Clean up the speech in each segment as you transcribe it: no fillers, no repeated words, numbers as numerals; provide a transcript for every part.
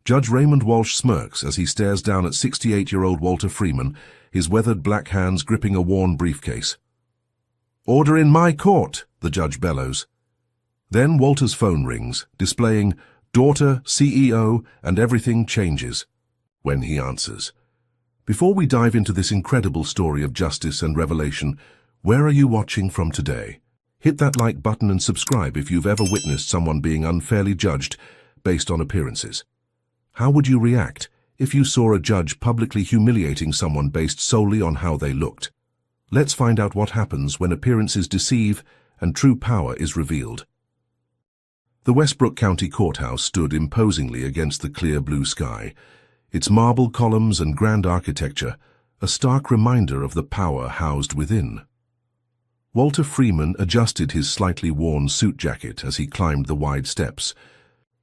Judge Raymond Walsh smirks as he stares down at 68-year-old Walter Freeman, his weathered black hands gripping a worn briefcase. "Order in my court," the judge bellows. Then Walter's phone rings, displaying "Daughter, CEO," and everything changes when he answers. Before we dive into this incredible story of justice and revelation, where are you watching from today? Hit that like button and subscribe if you've ever witnessed someone being unfairly judged based on appearances. How would you react if you saw a judge publicly humiliating someone based solely on how they looked? Let's find out what happens when appearances deceive and true power is revealed. The Westbrook County Courthouse stood imposingly against the clear blue sky, its marble columns and grand architecture a stark reminder of the power housed within. Walter Freeman adjusted his slightly worn suit jacket as he climbed the wide steps,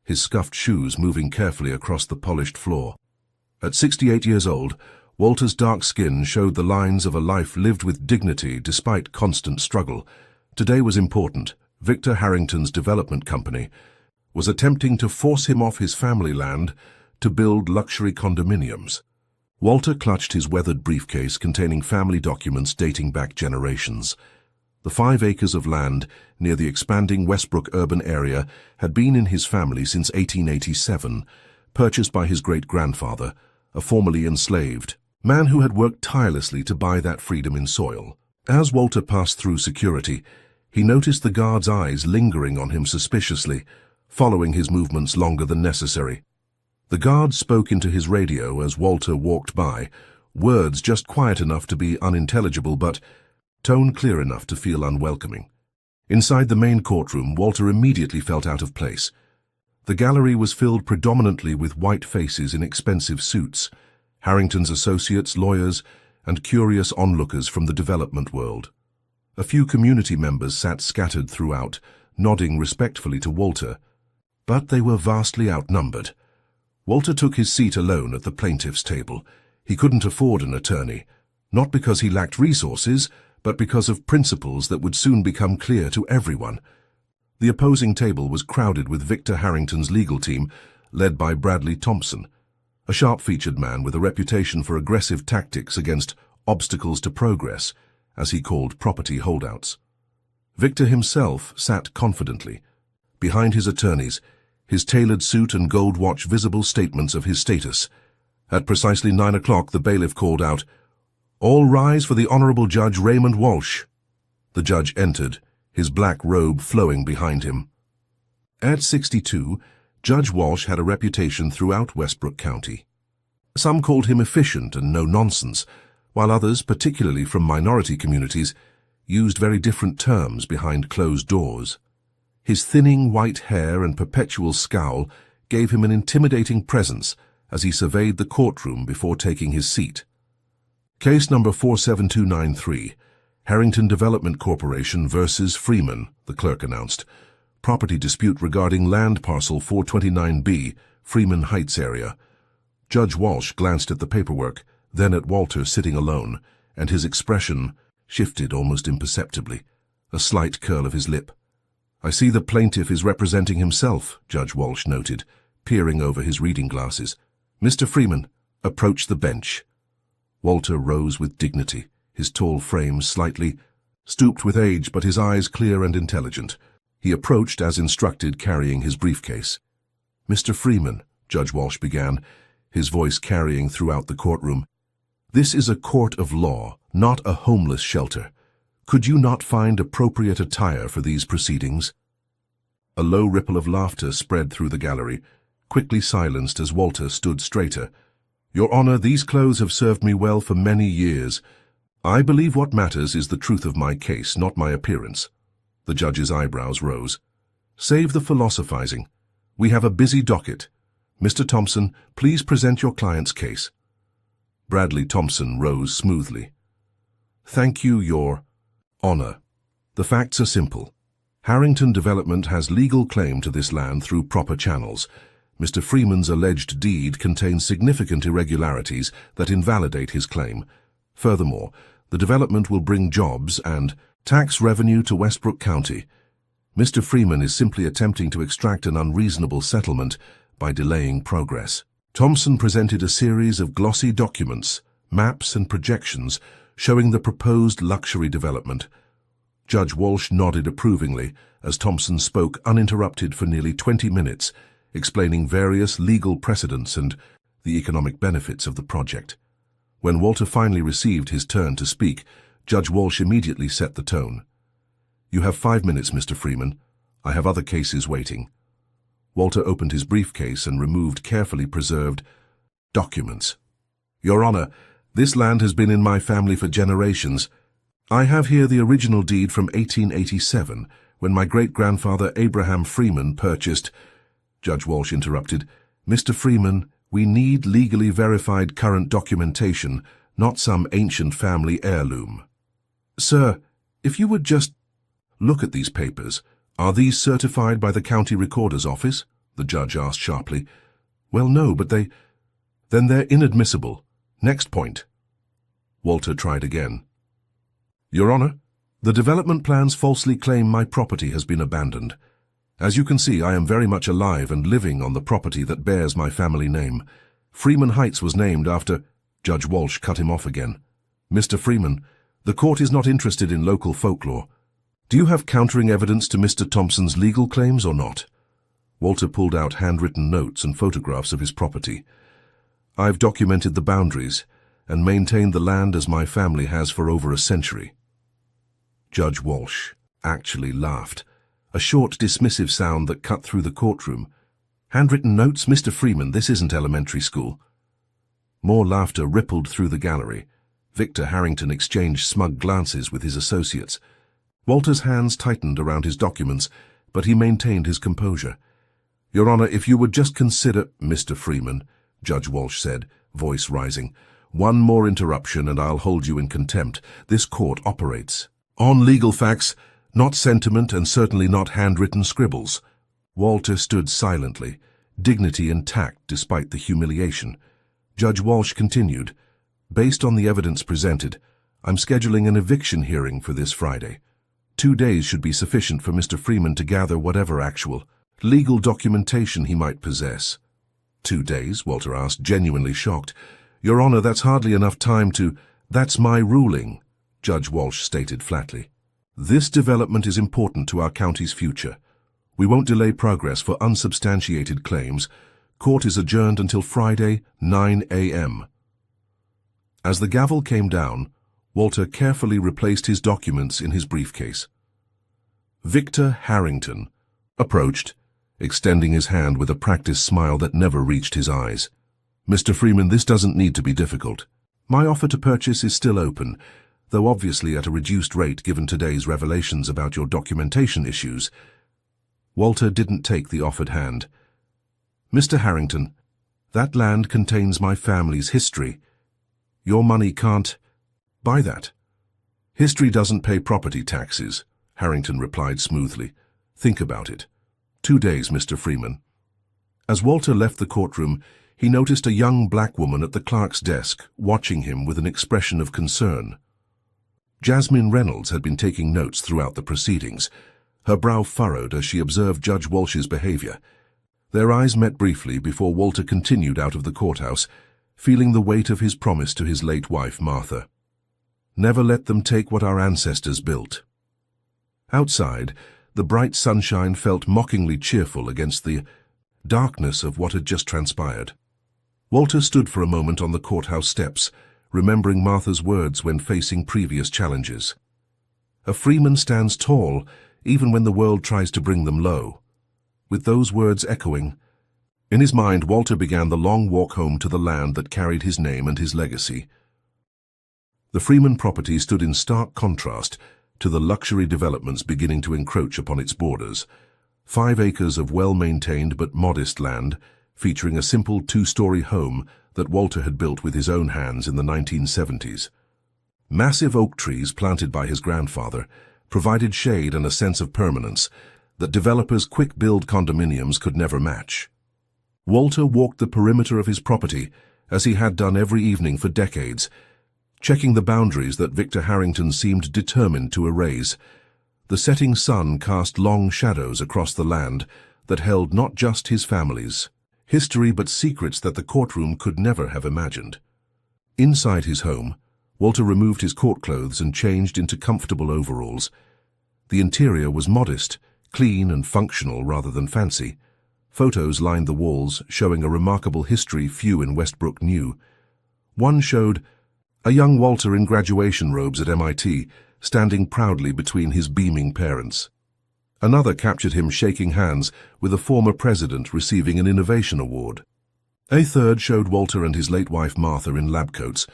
his scuffed shoes moving carefully across the polished floor. At 68 years old, Walter's dark skin showed the lines of a life lived with dignity despite constant struggle. Today was important. Victor Harrington's development company was attempting to force him off his family land to build luxury condominiums. Walter clutched his weathered briefcase containing family documents dating back generations. The 5 acres of land near the expanding Westbrook urban area had been in his family since 1887, purchased by his great-grandfather, a formerly enslaved man who had worked tirelessly to buy that freedom in soil. As Walter passed through security, he noticed the guard's eyes lingering on him suspiciously, following his movements longer than necessary. The guard spoke into his radio as Walter walked by, words just quiet enough to be unintelligible but tone clear enough to feel unwelcoming. Inside the main courtroom, Walter immediately felt out of place. The gallery was filled predominantly with white faces in expensive suits, Harrington's associates, lawyers, and curious onlookers from the development world. A few community members sat scattered throughout, nodding respectfully to Walter, but they were vastly outnumbered. Walter took his seat alone at the plaintiff's table. He couldn't afford an attorney, not because he lacked resources, but because of principles that would soon become clear to everyone. The opposing table was crowded with Victor Harrington's legal team, led by Bradley Thompson, a sharp-featured man with a reputation for aggressive tactics against obstacles to progress, as he called property holdouts. Victor himself sat confidently. Behind his attorneys, his tailored suit and gold watch visible statements of his status. At precisely 9 o'clock, the bailiff called out, "All rise for the Honorable Judge Raymond Walsh." The judge entered, his black robe flowing behind him. At 62, Judge Walsh had a reputation throughout Westbrook County. Some called him efficient and no-nonsense, while others, particularly from minority communities, used very different terms behind closed doors. His thinning white hair and perpetual scowl gave him an intimidating presence as he surveyed the courtroom before taking his seat. Case number 47293, Harrington Development Corporation versus Freeman, the clerk announced. Property dispute regarding land parcel 429B, Freeman Heights area. Judge Walsh glanced at the paperwork, then at Walter sitting alone, and his expression shifted almost imperceptibly, a slight curl of his lip. "I see the plaintiff is representing himself," Judge Walsh noted, peering over his reading glasses. "Mr. Freeman, approach the bench." Walter rose with dignity, his tall frame slightly stooped with age, but his eyes clear and intelligent. He approached as instructed, carrying his briefcase. "Mr. Freeman," Judge Walsh began, his voice carrying throughout the courtroom, "this is a court of law, not a homeless shelter. Could you not find appropriate attire for these proceedings?" A low ripple of laughter spread through the gallery, quickly silenced as Walter stood straighter. "Your Honor, these clothes have served me well for many years. I believe what matters is the truth of my case, not my appearance." The judge's eyebrows rose. "Save the philosophizing. We have a busy docket. Mr. Thompson, please present your client's case." Bradley Thompson rose smoothly. "Thank you, Your Honor. The facts are simple. Harrington Development has legal claim to this land through proper channels. Mr. Freeman's alleged deed contains significant irregularities that invalidate his claim. Furthermore, the development will bring jobs and tax revenue to Westbrook County. Mr. Freeman is simply attempting to extract an unreasonable settlement by delaying progress." Thompson presented a series of glossy documents, maps and projections showing the proposed luxury development. Judge Walsh nodded approvingly as Thompson spoke uninterrupted for nearly 20 minutes, explaining various legal precedents and the economic benefits of the project. When Walter finally received his turn to speak, Judge Walsh immediately set the tone. "You have 5 minutes, Mr. Freeman. I have other cases waiting." Walter opened his briefcase and removed carefully preserved documents. "Your Honor, this land has been in my family for generations. I have here the original deed from 1887, when my great-grandfather Abraham Freeman purchased—" Judge Walsh interrupted. "Mr. Freeman, we need legally verified current documentation, not some ancient family heirloom." "Sir, if you would just look at these papers. Are these certified by the county recorder's office?" the judge asked sharply. "Well, no, but then they're inadmissible. Next point." Walter tried again. "Your Honor, the development plans falsely claim my property has been abandoned. As you can see, I am very much alive and living on the property that bears my family name. Freeman Heights was named after—" Judge Walsh cut him off again. "Mr. Freeman, the court is not interested in local folklore. Do you have countering evidence to Mr. Thompson's legal claims or not?" Walter pulled out handwritten notes and photographs of his property. "I've documented the boundaries and maintained the land as my family has for over a century." Judge Walsh actually laughed, a short, dismissive sound that cut through the courtroom. "Handwritten notes, Mr. Freeman, this isn't elementary school." More laughter rippled through the gallery. Victor Harrington exchanged smug glances with his associates. Walter's hands tightened around his documents, but he maintained his composure. "Your Honor, if you would just consider—" "Mr. Freeman," Judge Walsh said, voice rising, "one more interruption and I'll hold you in contempt. This court operates on legal facts, not sentiment and certainly not handwritten scribbles." Walter stood silently, dignity intact despite the humiliation. Judge Walsh continued, "Based on the evidence presented, I'm scheduling an eviction hearing for this Friday. 2 days should be sufficient for Mr. Freeman to gather whatever actual legal documentation he might possess." "2 days?" Walter asked, genuinely shocked. "Your Honor, that's hardly enough time to—" "That's my ruling," Judge Walsh stated flatly. "This development is important to our county's future. We won't delay progress for unsubstantiated claims. Court is adjourned until Friday, 9 a.m. As the gavel came down, Walter carefully replaced his documents in his briefcase. Victor Harrington approached, extending his hand with a practiced smile that never reached his eyes. "Mr. Freeman, this doesn't need to be difficult. My offer to purchase is still open, though obviously at a reduced rate given today's revelations about your documentation issues." Walter didn't take the offered hand. "Mr. Harrington, that land contains my family's history. Your money can't buy that." "History doesn't pay property taxes," Harrington replied smoothly. "Think about it. 2 days, Mr. Freeman." As Walter left the courtroom, he noticed a young black woman at the clerk's desk, watching him with an expression of concern. Jasmine Reynolds had been taking notes throughout the proceedings. Her brow furrowed as she observed Judge Walsh's behavior. Their eyes met briefly before Walter continued out of the courthouse, feeling the weight of his promise to his late wife, Martha. Never let them take what our ancestors built. Outside, the bright sunshine felt mockingly cheerful against the darkness of what had just transpired. Walter stood for a moment on the courthouse steps, remembering Martha's words when facing previous challenges. "A freeman stands tall, even when the world tries to bring them low." With those words echoing, in his mind, Walter began the long walk home to the land that carried his name and his legacy. The Freeman property stood in stark contrast to the luxury developments beginning to encroach upon its borders. 5 acres of well-maintained but modest land, featuring a simple 2-story home that Walter had built with his own hands in the 1970s. Massive oak trees planted by his grandfather provided shade and a sense of permanence that developers' quick-build condominiums could never match. Walter walked the perimeter of his property, as he had done every evening for decades, checking the boundaries that Victor Harrington seemed determined to erase. The setting sun cast long shadows across the land that held not just his family's History but secrets that the courtroom could never have imagined. Inside his home, Walter removed his court clothes and changed into comfortable overalls. The interior was modest, clean and functional rather than fancy. Photos lined the walls, showing a remarkable history few in Westbrook knew. One showed a young Walter in graduation robes at MIT, standing proudly between his beaming parents. Another captured him shaking hands with a former president receiving an innovation award. A third showed Walter and his late wife Martha in lab coats,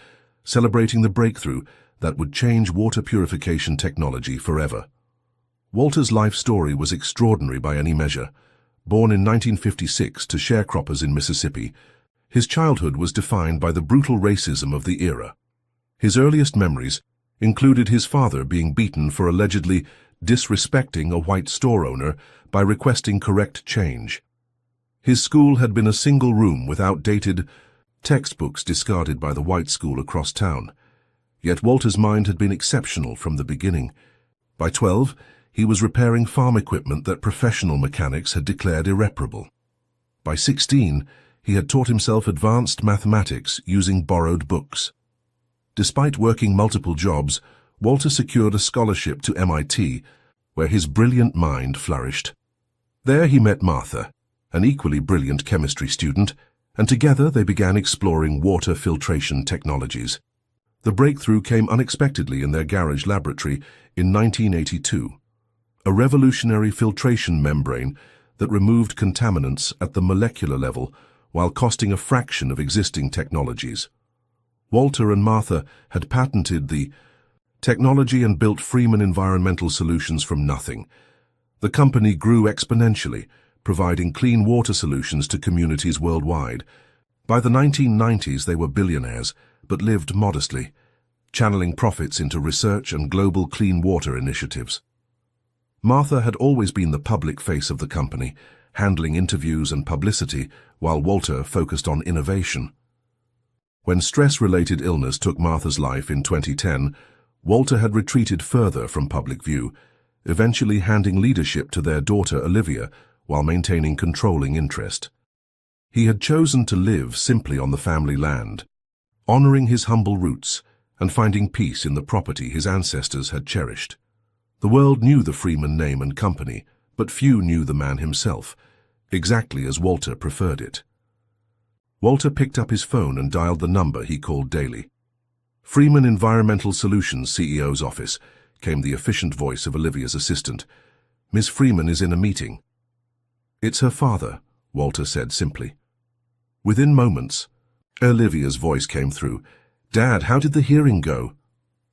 celebrating the breakthrough that would change water purification technology forever. Walter's life story was extraordinary by any measure. Born in 1956 to sharecroppers in Mississippi, his childhood was defined by the brutal racism of the era. His earliest memories included his father being beaten for allegedly disrespecting a white store owner by requesting correct change. His school had been a single room with outdated textbooks discarded by the white school across town. Yet Walter's mind had been exceptional from the beginning. By 12, he was repairing farm equipment that professional mechanics had declared irreparable. By 16, he had taught himself advanced mathematics using borrowed books. Despite working multiple jobs, Walter secured a scholarship to MIT, where his brilliant mind flourished. There he met Martha, an equally brilliant chemistry student, and together they began exploring water filtration technologies. The breakthrough came unexpectedly in their garage laboratory in 1982, a revolutionary filtration membrane that removed contaminants at the molecular level while costing a fraction of existing technologies. Walter and Martha had patented the technology and built Freeman Environmental Solutions from nothing. The company grew exponentially, providing clean water solutions to communities worldwide. By the 1990s, they were billionaires, but lived modestly, channeling profits into research and global clean water initiatives. Martha had always been the public face of the company, handling interviews and publicity, while Walter focused on innovation. When stress-related illness took Martha's life in 2010, Walter had retreated further from public view, eventually handing leadership to their daughter Olivia while maintaining controlling interest. He had chosen to live simply on the family land, honoring his humble roots and finding peace in the property his ancestors had cherished. The world knew the Freeman name and company, but few knew the man himself, exactly as Walter preferred it. Walter picked up his phone and dialed the number he called daily. Freeman Environmental Solutions CEO's office, came the efficient voice of Olivia's assistant. Miss Freeman is in a meeting. It's her father, Walter said simply. Within moments, Olivia's voice came through. Dad, how did the hearing go?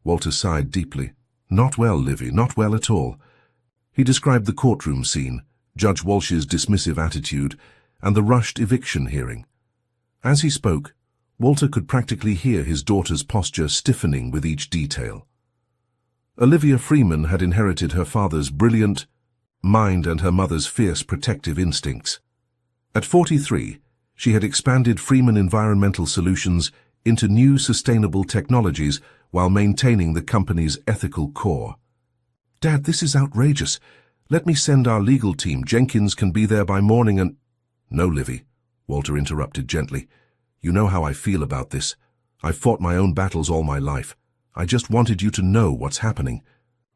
Walter sighed deeply. Not well, Livy, not well at all. He described the courtroom scene, Judge Walsh's dismissive attitude, and the rushed eviction hearing. As he spoke, Walter could practically hear his daughter's posture stiffening with each detail. Olivia Freeman had inherited her father's brilliant mind and her mother's fierce protective instincts. At 43, she had expanded Freeman Environmental Solutions into new sustainable technologies while maintaining the company's ethical core. Dad, this is outrageous. Let me send our legal team. Jenkins can be there by morning and— No, Livy, Walter interrupted gently. You know how I feel about this. I've fought my own battles all my life. I just wanted you to know what's happening.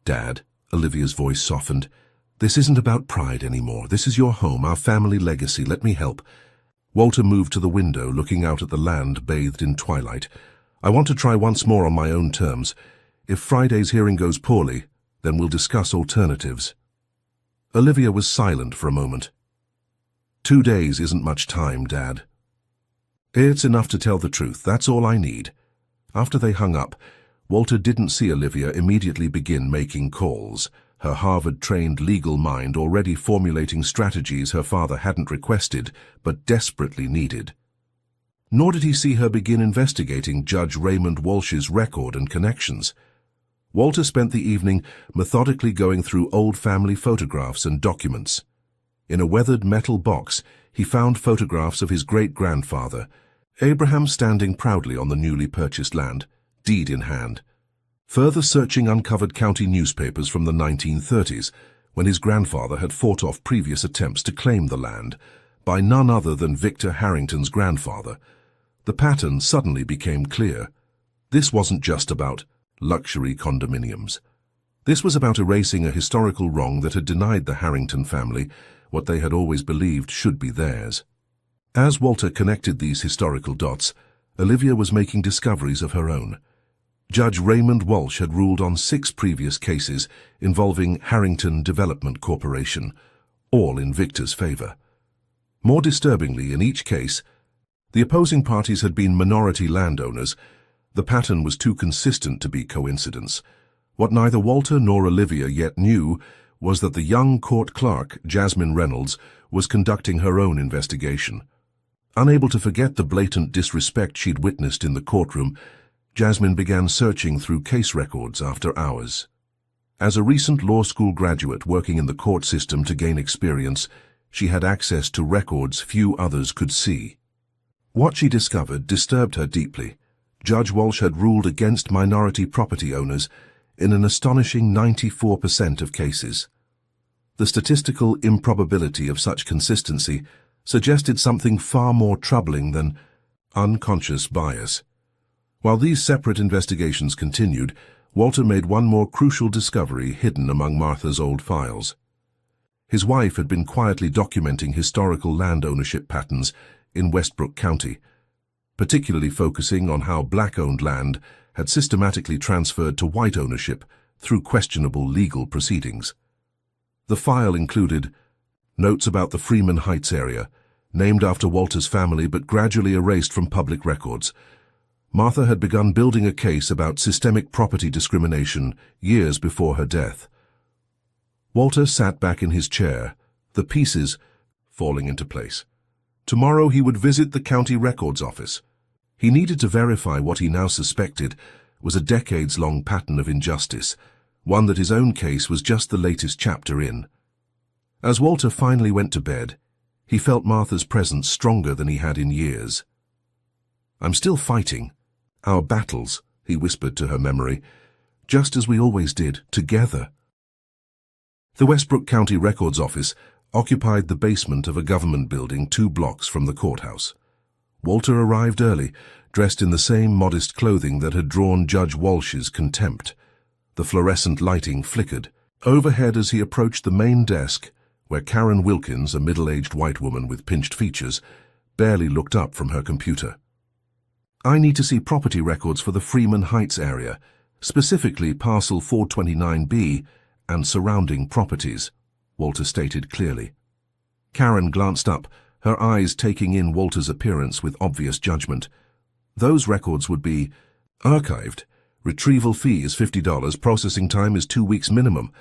Dad, Olivia's voice softened. This isn't about pride anymore. This is your home, our family legacy. Let me help. Walter moved to the window, looking out at the land bathed in twilight. I want to try once more on my own terms. If Friday's hearing goes poorly, then we'll discuss alternatives. Olivia was silent for a moment. 2 days isn't much time, Dad. It's enough to tell the truth. That's all I need. After they hung up, Walter didn't see Olivia immediately begin making calls, her Harvard-trained legal mind already formulating strategies her father hadn't requested but desperately needed. Nor did he see her begin investigating Judge Raymond Walsh's record and connections. Walter spent the evening methodically going through old family photographs and documents. In a weathered metal box, he found photographs of his great-grandfather, Abraham, standing proudly on the newly purchased land, deed in hand. Further searching uncovered county newspapers from the 1930s, when his grandfather had fought off previous attempts to claim the land, by none other than Victor Harrington's grandfather, the pattern suddenly became clear. This wasn't just about luxury condominiums. This was about erasing a historical wrong that had denied the Harrington family what they had always believed should be theirs. As Walter connected these historical dots, Olivia was making discoveries of her own. Judge Raymond Walsh had ruled on 6 previous cases involving Harrington Development Corporation, all in Victor's favor. More disturbingly, in each case, the opposing parties had been minority landowners. The pattern was too consistent to be coincidence. What neither Walter nor Olivia yet knew was that the young court clerk, Jasmine Reynolds, was conducting her own investigation. Unable to forget the blatant disrespect she'd witnessed in the courtroom, Jasmine began searching through case records after hours. As a recent law school graduate working in the court system to gain experience, she had access to records few others could see. What she discovered disturbed her deeply. Judge Walsh had ruled against minority property owners in an astonishing 94% of cases. The statistical improbability of such consistency suggested something far more troubling than unconscious bias. While these separate investigations continued, Walter made one more crucial discovery hidden among Martha's old files. His wife had been quietly documenting historical land ownership patterns in Westbrook County, particularly focusing on how black-owned land had systematically transferred to white ownership through questionable legal proceedings. The file included notes about the Freeman Heights area, named after Walter's family but gradually erased from public records. Martha had begun building a case about systemic property discrimination years before her death. Walter sat back in his chair, the pieces falling into place. Tomorrow he would visit the county records office. He needed to verify what he now suspected was a decades-long pattern of injustice, one that his own case was just the latest chapter in. As Walter finally went to bed, he felt Martha's presence stronger than he had in years. "I'm still fighting. Our battles," he whispered to her memory, "just as we always did, together." The Westbrook County Records Office occupied the basement of a government building 2 blocks from the courthouse. Walter arrived early, dressed in the same modest clothing that had drawn Judge Walsh's contempt. The fluorescent lighting flickered overhead as he approached the main desk, where Karen Wilkins, a middle-aged white woman with pinched features, barely looked up from her computer. "I need to see property records for the Freeman Heights area, specifically parcel 429B and surrounding properties," Walter stated clearly. Karen glanced up, her eyes taking in Walter's appearance with obvious judgment. "Those records would be archived. Retrieval fee is $50, processing time is 2 weeks minimum."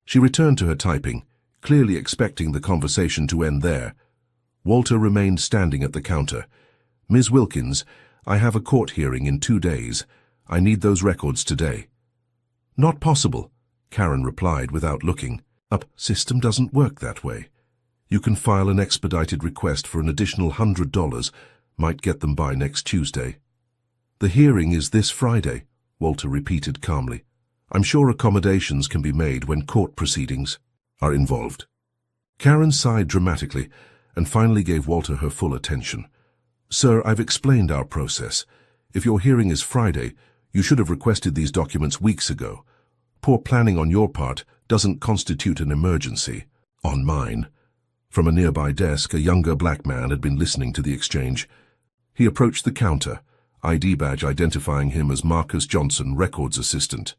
She returned to her typing, clearly expecting the conversation to end there. Walter remained standing at the counter. "Ms. Wilkins, I have a court hearing in 2 days. I need those records today." "Not possible," Karen replied without looking. "Up system doesn't work that way. You can file an expedited request for an additional $100, might get them by next Tuesday." "The hearing is this Friday," Walter repeated calmly. "I'm sure accommodations can be made when court proceedings are involved." Karen sighed dramatically and finally gave Walter her full attention. "Sir, I've explained our process. If your hearing is Friday, you should have requested these documents weeks ago. Poor planning on your part doesn't constitute an emergency. On mine." From a nearby desk, a younger black man had been listening to the exchange. He approached the counter, ID badge identifying him as Marcus Johnson, records assistant.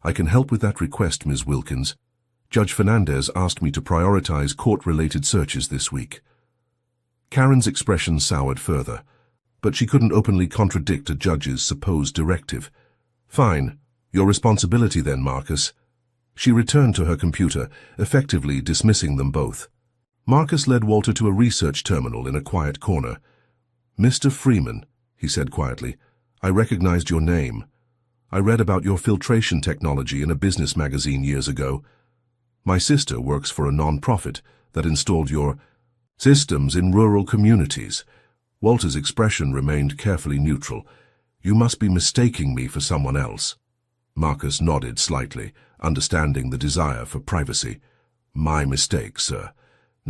"I can help with that request, Ms. Wilkins. Judge Fernandez asked me to prioritize court-related searches this week." Karen's expression soured further, but she couldn't openly contradict a judge's supposed directive. "Fine. Your responsibility then, Marcus." She returned to her computer, effectively dismissing them both. Marcus led Walter to a research terminal in a quiet corner. "Mr. Freeman," he said quietly, "I recognized your name. I read about your filtration technology in a business magazine years ago. My sister works for a non-profit that installed your systems in rural communities." Walter's expression remained carefully neutral. "You must be mistaking me for someone else." Marcus nodded slightly, understanding the desire for privacy. "My mistake, sir.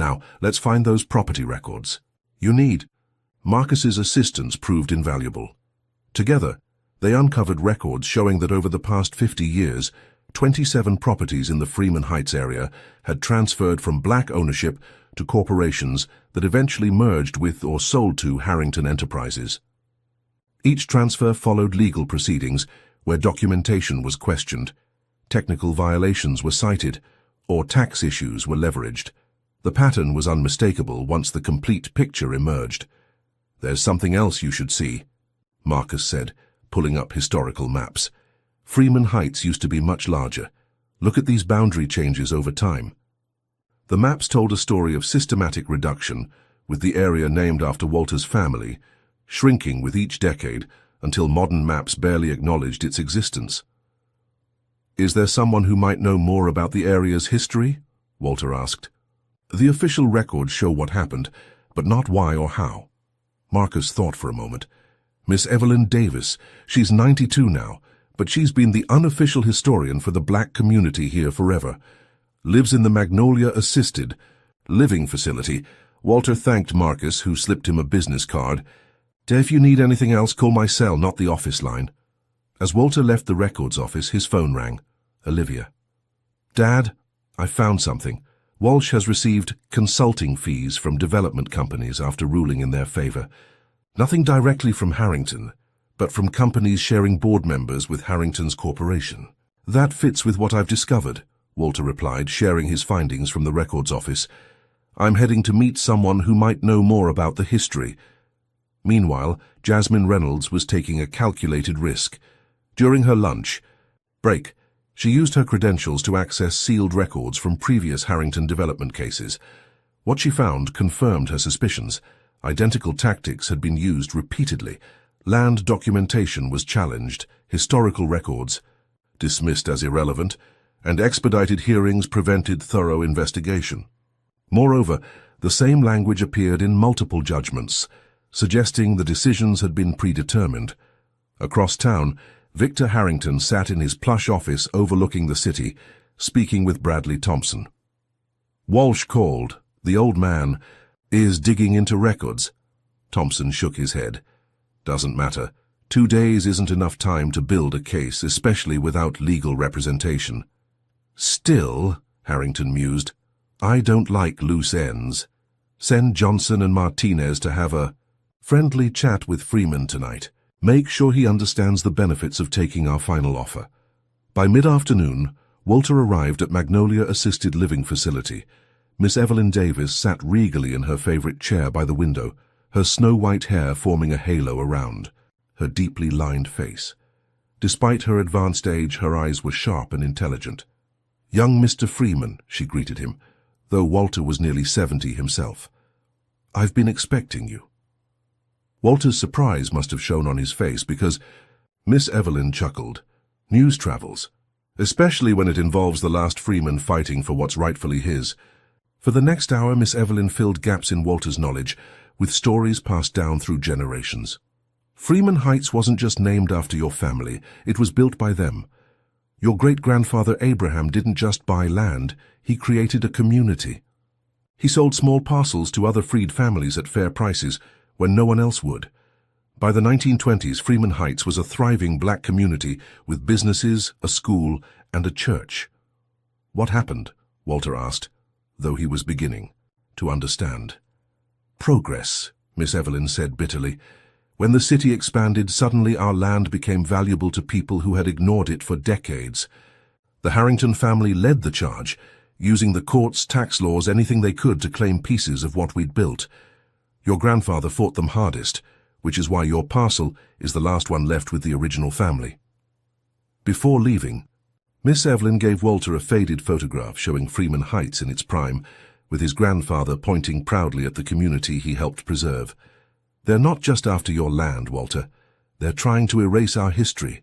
Now, let's find those property records. You need. Marcus's assistance proved invaluable. Together, they uncovered records showing that over the past 50 years, 27 properties in the Freeman Heights area had transferred from black ownership to corporations that eventually merged with or sold to Harrington Enterprises. Each transfer followed legal proceedings where documentation was questioned, technical violations were cited, or tax issues were leveraged. The pattern was unmistakable once the complete picture emerged. "There's something else you should see," Marcus said, pulling up historical maps. "Freeman Heights used to be much larger. Look at these boundary changes over time." The maps told a story of systematic reduction, with the area named after Walter's family, shrinking with each decade until modern maps barely acknowledged its existence. "Is there someone who might know more about the area's history?" Walter asked. "The official records show what happened, but not why or how." Marcus thought for a moment. "Miss Evelyn Davis. She's 92 now, but she's been the unofficial historian for the black community here forever. Lives in the Magnolia Assisted Living Facility." Walter thanked Marcus, who slipped him a business card. "If you need anything else, call my cell, not the office line." As Walter left the records office, his phone rang. Olivia. "Dad, I found something. Walsh has received consulting fees from development companies after ruling in their favor. Nothing directly from Harrington, but from companies sharing board members with Harrington's corporation." "That fits with what I've discovered," Walter replied, sharing his findings from the records office. "I'm heading to meet someone who might know more about the history." Meanwhile, Jasmine Reynolds was taking a calculated risk. During her lunch break, she used her credentials to access sealed records from previous Harrington development cases. What she found confirmed her suspicions. Identical tactics had been used repeatedly. Land documentation was challenged, historical records dismissed as irrelevant, and expedited hearings prevented thorough investigation. Moreover, the same language appeared in multiple judgments, suggesting the decisions had been predetermined. Across town, Victor Harrington sat in his plush office overlooking the city, speaking with Bradley Thompson. Walsh called. "The old man is digging into records." Thompson shook his head. "Doesn't matter. 2 days isn't enough time to build a case, especially without legal representation." "Still," Harrington mused, "I don't like loose ends. Send Johnson and Martinez to have a friendly chat with Freeman tonight. Make sure he understands the benefits of taking our final offer." By mid-afternoon, Walter arrived at Magnolia Assisted Living Facility. Miss Evelyn Davis sat regally in her favorite chair by the window, her snow-white hair forming a halo around her deeply lined face. Despite her advanced age, her eyes were sharp and intelligent. "Young Mr. Freeman," she greeted him, though Walter was nearly 70 himself. "I've been expecting you." Walter's surprise must have shown on his face because Miss Evelyn chuckled. "News travels, especially when it involves the last Freeman fighting for what's rightfully his." For the next hour, Miss Evelyn filled gaps in Walter's knowledge with stories passed down through generations. Freeman Heights wasn't just named after your family, it was built by them. Your great-grandfather Abraham didn't just buy land, he created a community. He sold small parcels to other freed families at fair prices when no one else would. By the 1920s, Freeman Heights was a thriving black community with businesses, a school, and a church. "What happened?" Walter asked, though he was beginning to understand. "Progress," Miss Evelyn said bitterly. "When the city expanded, suddenly our land became valuable to people who had ignored it for decades. The Harrington family led the charge, using the courts, tax laws, anything they could to claim pieces of what we'd built. Your grandfather fought them hardest, which is why your parcel is the last one left with the original family." Before leaving, Miss Evelyn gave Walter a faded photograph showing Freeman Heights in its prime, with his grandfather pointing proudly at the community he helped preserve. "They're not just after your land, Walter. They're trying to erase our history."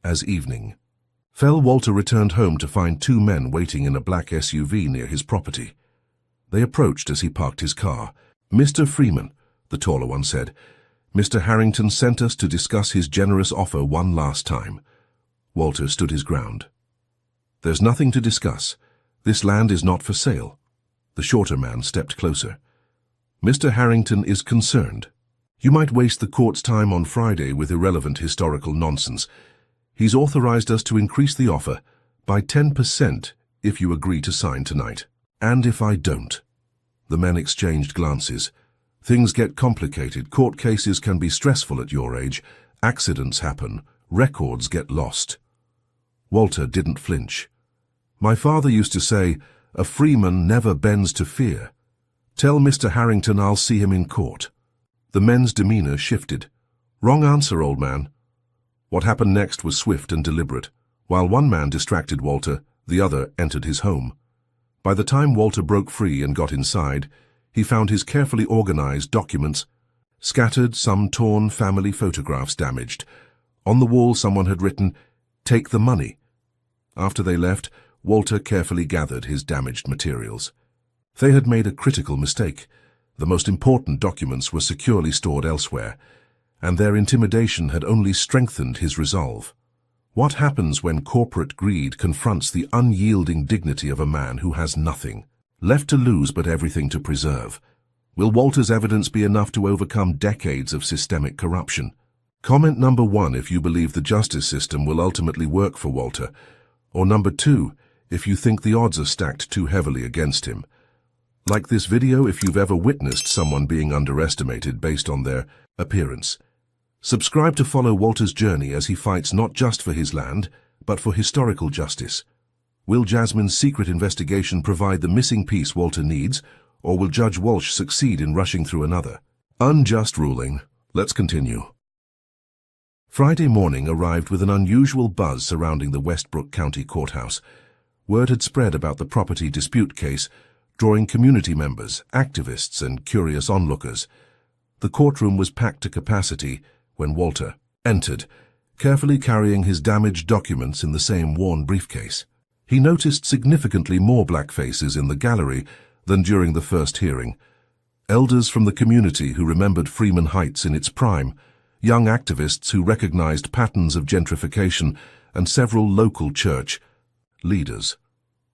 As evening fell, Walter returned home to find 2 men waiting in a black SUV near his property. They approached as he parked his car. "Mr. Freeman," the taller one said, "Mr. Harrington sent us to discuss his generous offer one last time." Walter stood his ground. "There's nothing to discuss. This land is not for sale." The shorter man stepped closer. Mr. Harrington is concerned. You might waste the court's time on Friday with irrelevant historical nonsense. He's authorized us to increase the offer by 10% if you agree to sign tonight. And if I don't? The men exchanged glances. Things get complicated. Court cases can be stressful at your age. Accidents happen. Records get lost. Walter didn't flinch. My father used to say, a freeman never bends to fear. Tell Mr. Harrington I'll see him in court. The men's demeanor shifted. Wrong answer, old man. What happened next was swift and deliberate. While one man distracted Walter, the other entered his home. By the time Walter broke free and got inside, he found his carefully organized documents scattered, some torn, family photographs damaged. On the wall someone had written, "Take the money." After they left, Walter carefully gathered his damaged materials. They had made a critical mistake. The most important documents were securely stored elsewhere, and their intimidation had only strengthened his resolve. What happens when corporate greed confronts the unyielding dignity of a man who has nothing left to lose but everything to preserve? Will Walter's evidence be enough to overcome decades of systemic corruption? Comment number 1 if you believe the justice system will ultimately work for Walter, or number 2 if you think the odds are stacked too heavily against him. Like this video if you've ever witnessed someone being underestimated based on their appearance. Subscribe to follow Walter's journey as he fights not just for his land, but for historical justice. Will Jasmine's secret investigation provide the missing piece Walter needs, or will Judge Walsh succeed in rushing through another unjust ruling? Let's continue. Friday morning arrived with an unusual buzz surrounding the Westbrook County Courthouse. Word had spread about the property dispute case, drawing community members, activists, and curious onlookers. The courtroom was packed to capacity when Walter entered, carefully carrying his damaged documents in the same worn briefcase. He noticed significantly more black faces in the gallery than during the first hearing. Elders from the community who remembered Freeman Heights in its prime, young activists who recognized patterns of gentrification, and several local church leaders.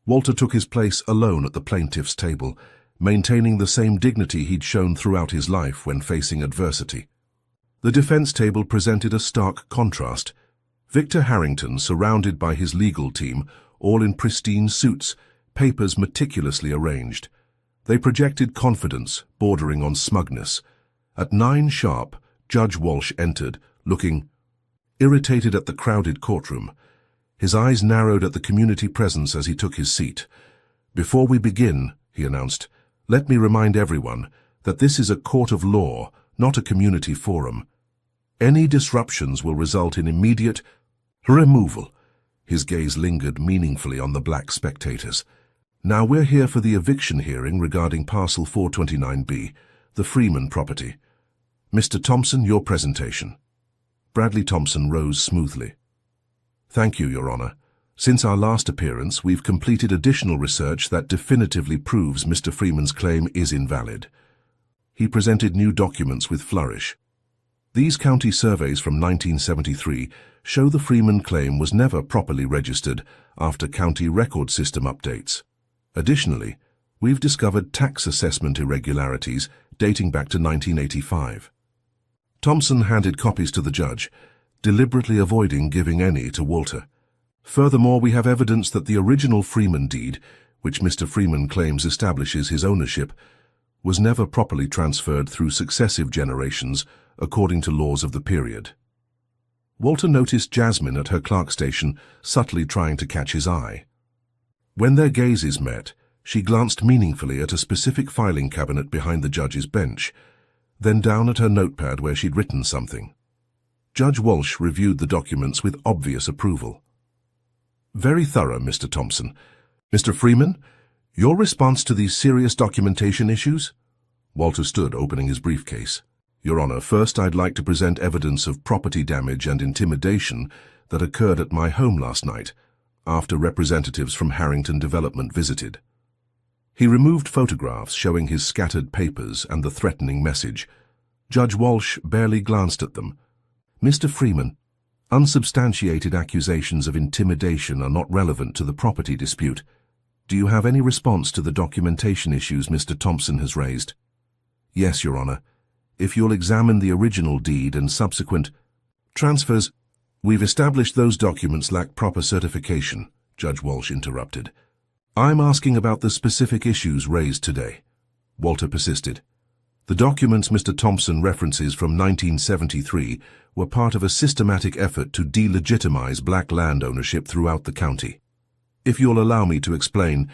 Walter took his place alone at the plaintiff's table, maintaining the same dignity he'd shown throughout his life when facing adversity. The defense table presented a stark contrast. Victor Harrington, surrounded by his legal team, all in pristine suits, papers meticulously arranged. They projected confidence, bordering on smugness. At 9 sharp, Judge Walsh entered, looking irritated at the crowded courtroom. His eyes narrowed at the community presence as he took his seat. "Before we begin," he announced, "let me remind everyone that this is a court of law, not a community forum. Any disruptions will result in immediate removal." His gaze lingered meaningfully on the black spectators. "Now we're here for the eviction hearing regarding Parcel 429B, the Freeman property. Mr. Thompson, your presentation." Bradley Thompson rose smoothly. "Thank you, Your Honor. Since our last appearance, we've completed additional research that definitively proves Mr. Freeman's claim is invalid." He presented new documents with flourish. These county surveys from 1973 show the Freeman claim was never properly registered after county record system updates. Additionally, we've discovered tax assessment irregularities dating back to 1985. Thompson handed copies to the judge, deliberately avoiding giving any to Walter. "Furthermore, we have evidence that the original Freeman deed, which Mr. Freeman claims establishes his ownership, was never properly transferred through successive generations according to laws of the period." Walter noticed Jasmine at her clerk station, subtly trying to catch his eye. When their gazes met, she glanced meaningfully at a specific filing cabinet behind the judge's bench, then down at her notepad where she'd written something. Judge Walsh reviewed the documents with obvious approval. "Very thorough, Mr. Thompson. Mr. Freeman, your response to these serious documentation issues?" Walter stood, opening his briefcase. "Your Honor, first I'd like to present evidence of property damage and intimidation that occurred at my home last night, after representatives from Harrington Development visited." He removed photographs showing his scattered papers and the threatening message. Judge Walsh barely glanced at them. "Mr. Freeman, unsubstantiated accusations of intimidation are not relevant to the property dispute. Do you have any response to the documentation issues Mr. Thompson has raised? Yes, Your Honor. If you'll examine the original deed and subsequent transfers, we've established those documents lack proper certification, Judge Walsh interrupted. I'm asking about the specific issues raised today. Walter persisted. The documents Mr. Thompson references from 1973 were part of a systematic effort to delegitimize black land ownership throughout the county. If you'll allow me to explain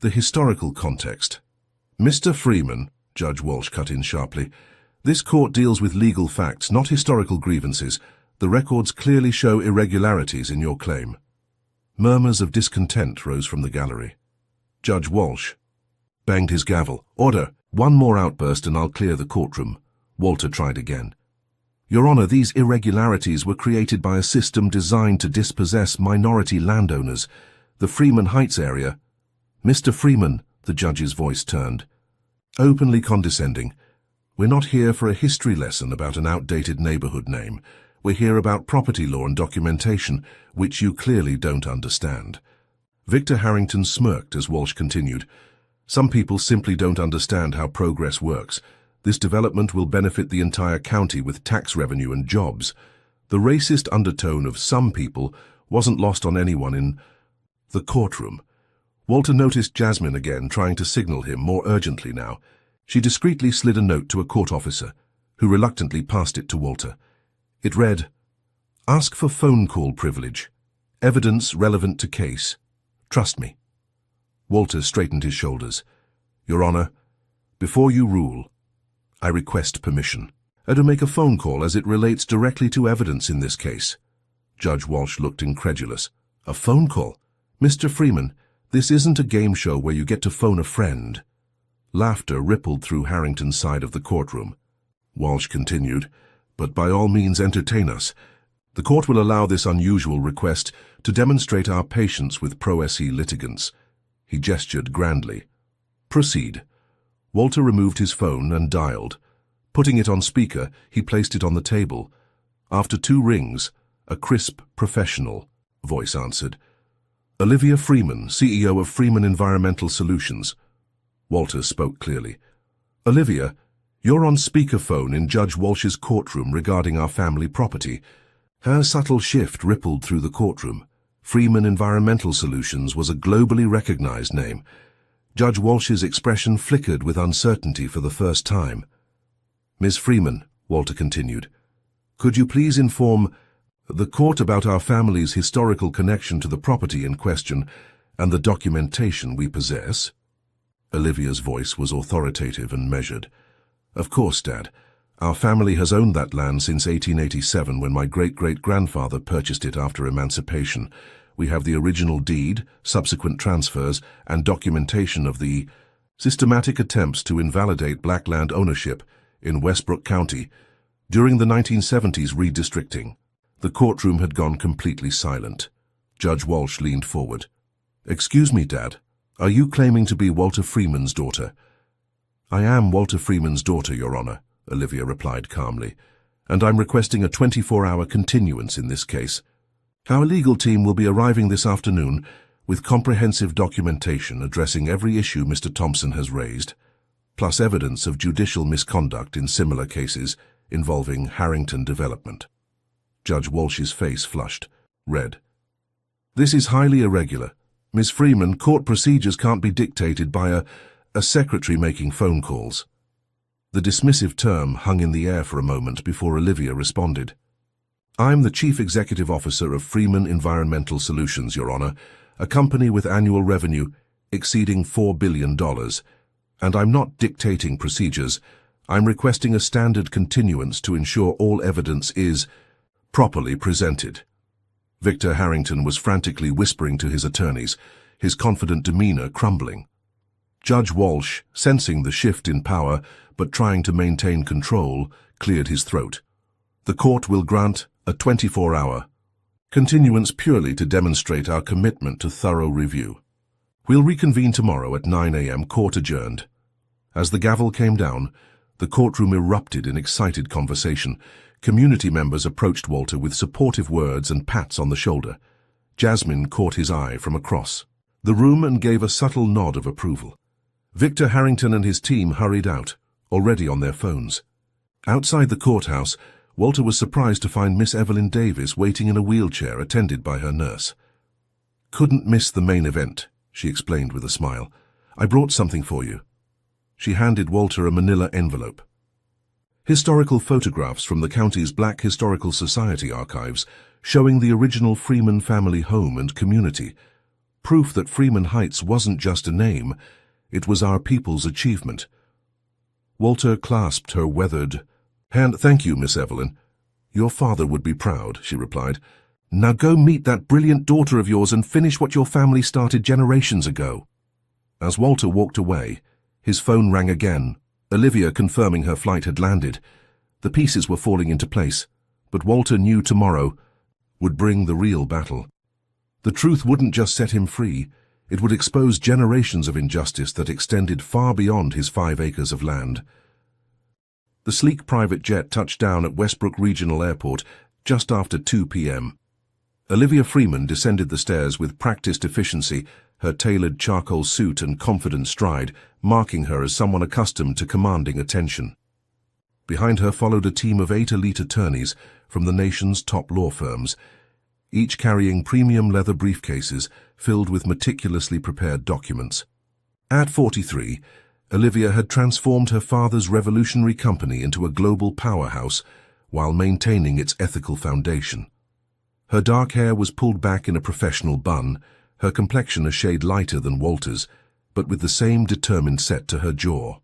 the historical context. Mr. Freeman, Judge Walsh cut in sharply, this court deals with legal facts, not historical grievances. The records clearly show irregularities in your claim. Murmurs of discontent rose from the gallery. Judge Walsh banged his gavel. Order! One more outburst and I'll clear the courtroom. Walter tried again. Your Honor, these irregularities were created by a system designed to dispossess minority landowners. The Freeman Heights area. Mr. Freeman, the judge's voice turned. Openly condescending. We're not here for a history lesson about an outdated neighborhood name. We're here about property law and documentation, which you clearly don't understand. Victor Harrington smirked as Walsh continued. Some people simply don't understand how progress works. This development will benefit the entire county with tax revenue and jobs. The racist undertone of some people wasn't lost on anyone in the courtroom. Walter noticed Jasmine again, trying to signal him more urgently now. She discreetly slid a note to a court officer, who reluctantly passed it to Walter. It read, "Ask for phone call privilege. Evidence relevant to case. Trust me." Walter straightened his shoulders. Your Honor, before you rule, I request permission to make a phone call as it relates directly to evidence in this case. Judge Walsh looked incredulous. A phone call? Mr. Freeman, this isn't a game show where you get to phone a friend. Laughter rippled through Harrington's side of the courtroom. Walsh continued, but by all means entertain us. The court will allow this unusual request to demonstrate our patience with pro-se litigants. He gestured grandly. Proceed. Walter removed his phone and dialed. Putting it on speaker, he placed it on the table. After 2 rings, a crisp, professional voice answered. Olivia Freeman, CEO of Freeman Environmental Solutions. Walter spoke clearly. Olivia, you're on speakerphone in Judge Walsh's courtroom regarding our family property. Her subtle shift rippled through the courtroom. Freeman Environmental Solutions was a globally recognized name. Judge Walsh's expression flickered with uncertainty for the first time. Ms. Freeman, Walter continued, could you please inform the court about our family's historical connection to the property in question and the documentation we possess? Olivia's voice was authoritative and measured. Of course, Dad. Our family has owned that land since 1887 when my great-great-grandfather purchased it after emancipation. We have the original deed, subsequent transfers, and documentation of the systematic attempts to invalidate black land ownership in Westbrook County during the 1970s redistricting. The courtroom had gone completely silent. Judge Walsh leaned forward. Excuse me, Dad. Are you claiming to be Walter Freeman's daughter? I am Walter Freeman's daughter, Your Honor, Olivia replied calmly, and I'm requesting a 24-hour continuance in this case. Our legal team will be arriving this afternoon with comprehensive documentation addressing every issue Mr. Thompson has raised, plus evidence of judicial misconduct in similar cases involving Harrington Development. Judge Walsh's face flushed, red. This is highly irregular. Ms. Freeman, court procedures can't be dictated by a secretary making phone calls. The dismissive term hung in the air for a moment before Olivia responded. I'm the Chief Executive Officer of Freeman Environmental Solutions, Your Honor, a company with annual revenue exceeding $4 billion, and I'm not dictating procedures. I'm requesting a standard continuance to ensure all evidence is properly presented. Victor Harrington was frantically whispering to his attorneys, his confident demeanor crumbling. Judge Walsh, sensing the shift in power but trying to maintain control, cleared his throat. The court will grant a 24-hour continuance purely to demonstrate our commitment to thorough review. We'll reconvene tomorrow at 9 a.m., court adjourned. As the gavel came down, the courtroom erupted in excited conversation. Community members approached Walter with supportive words and pats on the shoulder. Jasmine caught his eye from across the room and gave a subtle nod of approval. Victor Harrington and his team hurried out, already on their phones. Outside the courthouse, Walter was surprised to find Miss Evelyn Davis waiting in a wheelchair attended by her nurse. "Couldn't miss the main event," she explained with a smile. "I brought something for you." She handed Walter a manila envelope. Historical photographs from the county's Black Historical Society archives showing the original Freeman family home and community. Proof that Freeman Heights wasn't just a name, it was our people's achievement. Walter clasped her weathered hand. "Thank you, Miss Evelyn. Your father would be proud," she replied. "Now go meet that brilliant daughter of yours and finish what your family started generations ago." As Walter walked away, his phone rang again, Olivia confirming her flight had landed. The pieces were falling into place, but Walter knew tomorrow would bring the real battle. The truth wouldn't just set him free, it would expose generations of injustice that extended far beyond his 5 acres of land. The sleek private jet touched down at Westbrook Regional Airport just after 2 p.m. Olivia Freeman descended the stairs with practiced efficiency, her tailored charcoal suit and confident stride marking her as someone accustomed to commanding attention. Behind her followed a team of 8 elite attorneys from the nation's top law firms, each carrying premium leather briefcases filled with meticulously prepared documents. At 43, Olivia had transformed her father's revolutionary company into a global powerhouse while maintaining its ethical foundation. Her dark hair was pulled back in a professional bun, her complexion a shade lighter than Walter's, but with the same determined set to her jaw.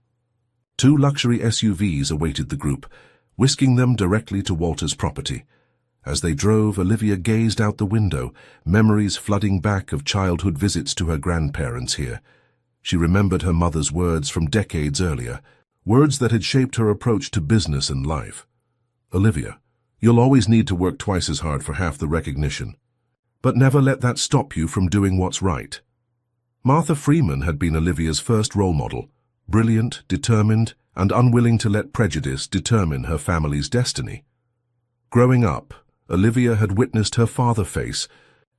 2 luxury SUVs awaited the group, whisking them directly to Walter's property. As they drove, Olivia gazed out the window, memories flooding back of childhood visits to her grandparents here. She remembered her mother's words from decades earlier, words that had shaped her approach to business and life. "Olivia, you'll always need to work twice as hard for half the recognition. But never let that stop you from doing what's right." Martha Freeman had been Olivia's first role model, brilliant, determined, and unwilling to let prejudice determine her family's destiny. Growing up, Olivia had witnessed her father face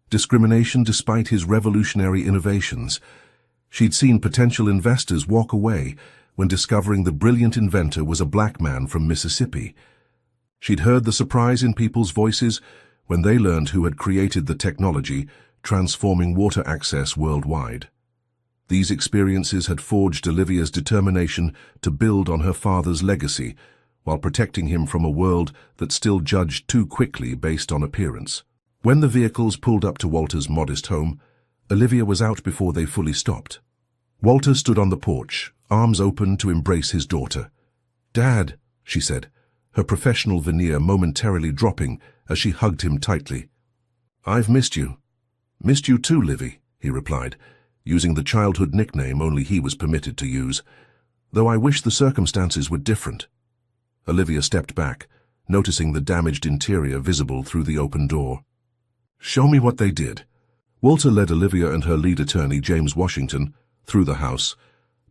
discrimination despite his revolutionary innovations. She'd seen potential investors walk away when discovering the brilliant inventor was a black man from Mississippi. She'd heard the surprise in people's voices when they learned who had created the technology transforming water access worldwide. These experiences had forged Olivia's determination to build on her father's legacy while protecting him from a world that still judged too quickly based on appearance. When the vehicles pulled up to Walter's modest home, Olivia was out before they fully stopped. Walter stood on the porch, arms open to embrace his daughter. "Dad," she said, her professional veneer momentarily dropping as she hugged him tightly. "I've missed you." "Missed you too, Livy," he replied, using the childhood nickname only he was permitted to use, "though I wish the circumstances were different." Olivia stepped back, noticing the damaged interior visible through the open door. "Show me what they did." Walter led Olivia and her lead attorney, James Washington, through the house,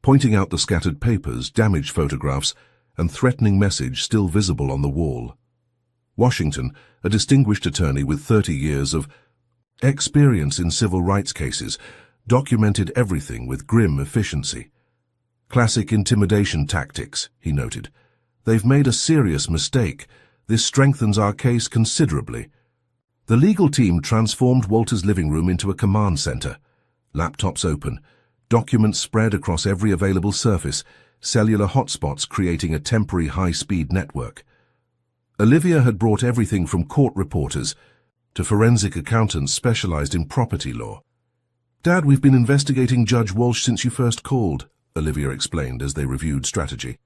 pointing out the scattered papers, damaged photographs, and threatening message still visible on the wall. Washington, a distinguished attorney with 30 years of experience in civil rights cases, documented everything with grim efficiency. "Classic intimidation tactics," he noted. "They've made a serious mistake. This strengthens our case considerably." The legal team transformed Walter's living room into a command center. Laptops open, documents spread across every available surface, cellular hotspots creating a temporary high-speed network. Olivia had brought everything from court reporters to forensic accountants specialized in property law. "Dad, we've been investigating Judge Walsh since you first called," Olivia explained as they reviewed strategy.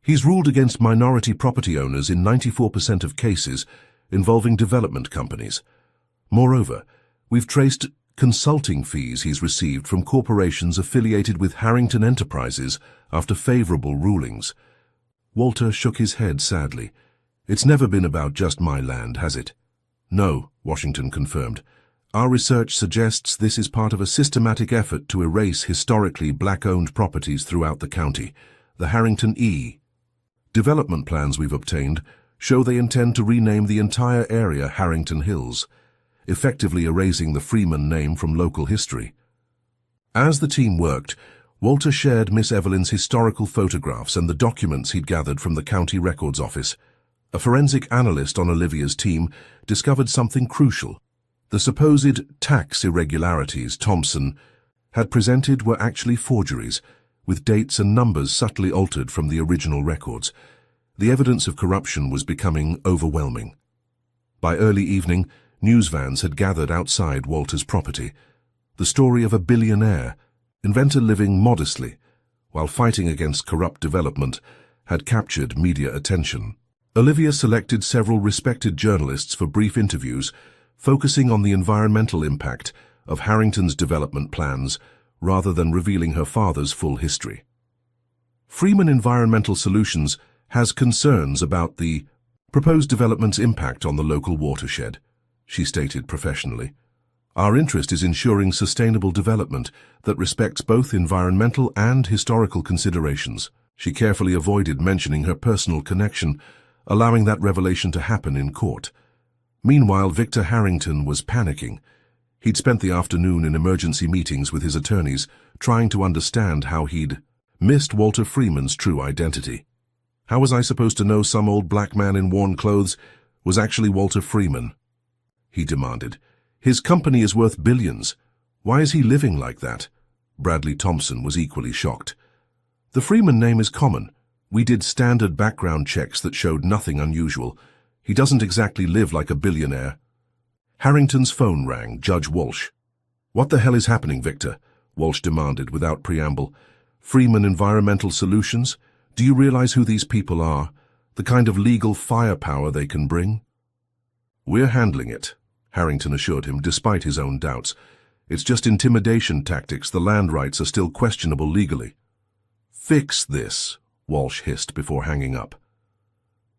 "He's ruled against minority property owners in 94% of cases involving development companies. Moreover, we've traced consulting fees he's received from corporations affiliated with Harrington Enterprises after favorable rulings." Walter shook his head sadly. "It's never been about just my land, has it?" "No," Washington confirmed. "Our research suggests this is part of a systematic effort to erase historically black-owned properties throughout the county, the Harrington E. Development plans we've obtained show they intend to rename the entire area Harrington Hills, effectively erasing the Freeman name from local history." As the team worked, Walter shared Miss Evelyn's historical photographs and the documents he'd gathered from the county records office. A forensic analyst on Olivia's team discovered something crucial. The supposed tax irregularities Thompson had presented were actually forgeries, with dates and numbers subtly altered from the original records. The evidence of corruption was becoming overwhelming. By early evening, news vans had gathered outside Walter's property. The story of a billionaire, inventor living modestly, while fighting against corrupt development, had captured media attention. Olivia selected several respected journalists for brief interviews, focusing on the environmental impact of Harrington's development plans rather than revealing her father's full history. Freeman Environmental Solutions has concerns about the proposed development's impact on the local watershed, she stated professionally. Our interest is ensuring sustainable development that respects both environmental and historical considerations. She carefully avoided mentioning her personal connection, allowing that revelation to happen in court. Meanwhile, Victor Harrington was panicking. He'd spent the afternoon in emergency meetings with his attorneys, trying to understand how he'd missed Walter Freeman's true identity. How was I supposed to know some old black man in worn clothes was actually Walter Freeman? He demanded. His company is worth billions. Why is he living like that? Bradley Thompson was equally shocked. The Freeman name is common. We did standard background checks that showed nothing unusual. He doesn't exactly live like a billionaire. Harrington's phone rang. Judge Walsh. What the hell is happening, Victor? Walsh demanded without preamble. Freeman Environmental Solutions? Do you realize who these people are? The kind of legal firepower they can bring? We're handling it, Harrington assured him, despite his own doubts. It's just intimidation tactics. The land rights are still questionable legally. Fix this, Walsh hissed before hanging up.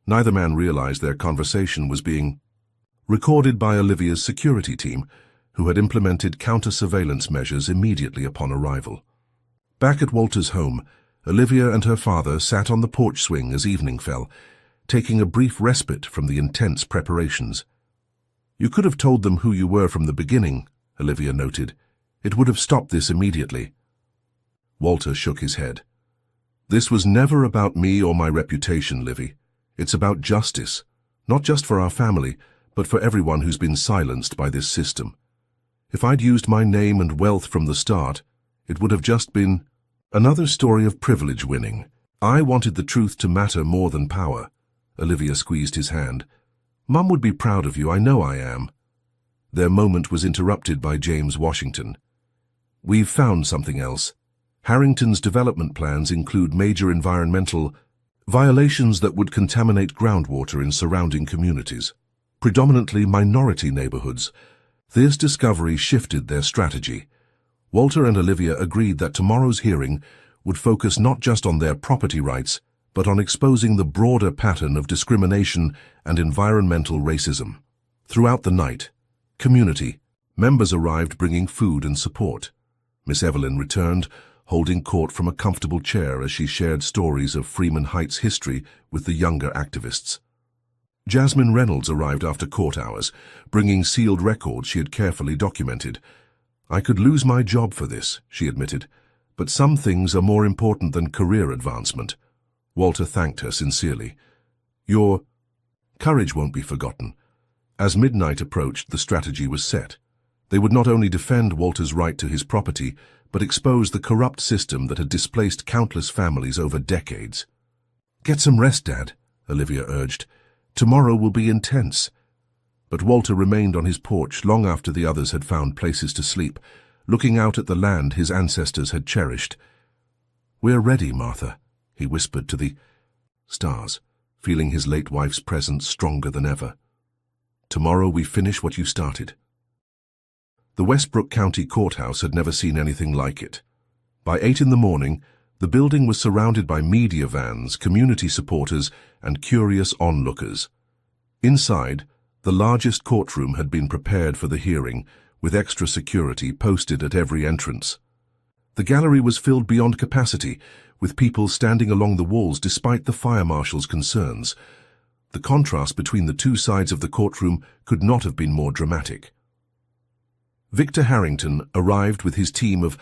Neither man realized their conversation was being recorded by Olivia's security team, who had implemented counter-surveillance measures immediately upon arrival. Back at Walter's home, Olivia and her father sat on the porch swing as evening fell, taking a brief respite from the intense preparations. You could have told them who you were from the beginning, Olivia noted. It would have stopped this immediately. Walter shook his head. This was never about me or my reputation, Livy. It's about justice, not just for our family, but for everyone who's been silenced by this system. If I'd used my name and wealth from the start, it would have just been another story of privilege winning. I wanted the truth to matter more than power. Olivia squeezed his hand. Mum would be proud of you, I know I am. Their moment was interrupted by James Washington. We've found something else. Harrington's development plans include major environmental violations that would contaminate groundwater in surrounding communities, predominantly minority neighborhoods. This discovery shifted their strategy. Walter and Olivia agreed that tomorrow's hearing would focus not just on their property rights, but on exposing the broader pattern of discrimination and environmental racism. Throughout the night, community members arrived bringing food and support. Miss Evelyn returned, holding court from a comfortable chair as she shared stories of Freeman Heights history with the younger activists. Jasmine Reynolds arrived after court hours, bringing sealed records she had carefully documented. I could lose my job for this, she admitted, but some things are more important than career advancement. Walter thanked her sincerely. Your courage won't be forgotten. As midnight approached, the strategy was set. They would not only defend Walter's right to his property, but expose the corrupt system that had displaced countless families over decades. Get some rest, Dad, Olivia urged. Tomorrow will be intense. But Walter remained on his porch long after the others had found places to sleep, looking out at the land his ancestors had cherished. We're ready, Martha, he whispered to the stars, feeling his late wife's presence stronger than ever. Tomorrow we finish what you started. The Westbrook County Courthouse had never seen anything like it. By 8 in the morning, the building was surrounded by media vans, community supporters, and curious onlookers. Inside, the largest courtroom had been prepared for the hearing, with extra security posted at every entrance. The gallery was filled beyond capacity, with people standing along the walls despite the fire marshal's concerns. The contrast between the two sides of the courtroom could not have been more dramatic. Victor Harrington arrived with his team of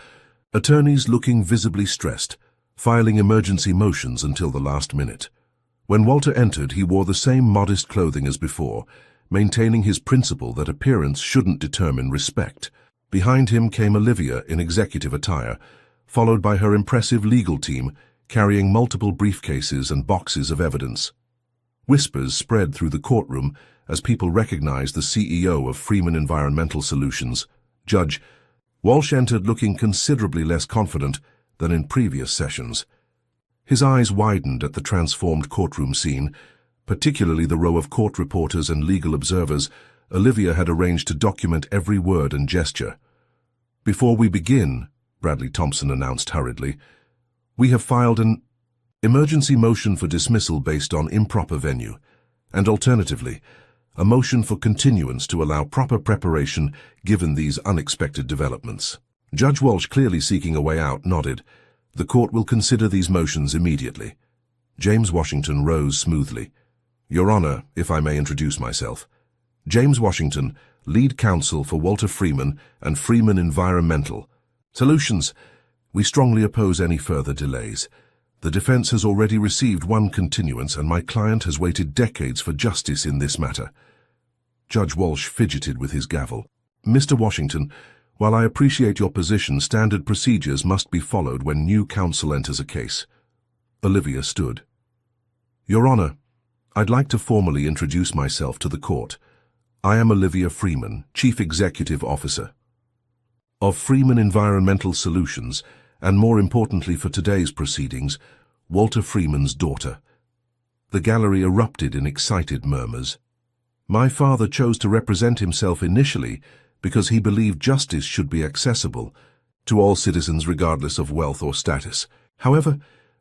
Attorneys looking visibly stressed, filing emergency motions until the last minute. When Walter entered, he wore the same modest clothing as before, maintaining his principle that appearance shouldn't determine respect. Behind him came Olivia in executive attire, followed by her impressive legal team, carrying multiple briefcases and boxes of evidence. Whispers spread through the courtroom as people recognized the CEO of Freeman Environmental Solutions, Judge. Walsh entered looking considerably less confident than in previous sessions. His eyes widened at the transformed courtroom scene, particularly the row of court reporters and legal observers Olivia had arranged to document every word and gesture. "Before we begin," Bradley Thompson announced hurriedly, "we have filed an emergency motion for dismissal based on improper venue, and alternatively, a motion for continuance to allow proper preparation given these unexpected developments." Judge Walsh, clearly seeking a way out, nodded. "The court will consider these motions immediately." James Washington rose smoothly. "Your Honor, if I may introduce myself. James Washington, lead counsel for Walter Freeman and Freeman Environmental Solutions. We strongly oppose any further delays. The defense has already received one continuance and my client has waited decades for justice in this matter." Judge Walsh fidgeted with his gavel. "Mr. Washington, while I appreciate your position, standard procedures must be followed when new counsel enters a case." Olivia stood. "Your Honor, I'd like to formally introduce myself to the court. I am Olivia Freeman, Chief Executive Officer of Freeman Environmental Solutions, and more importantly for today's proceedings, Walter Freeman's daughter." The gallery erupted in excited murmurs. "My father chose to represent himself initially because he believed justice should be accessible to all citizens regardless of wealth or status. However,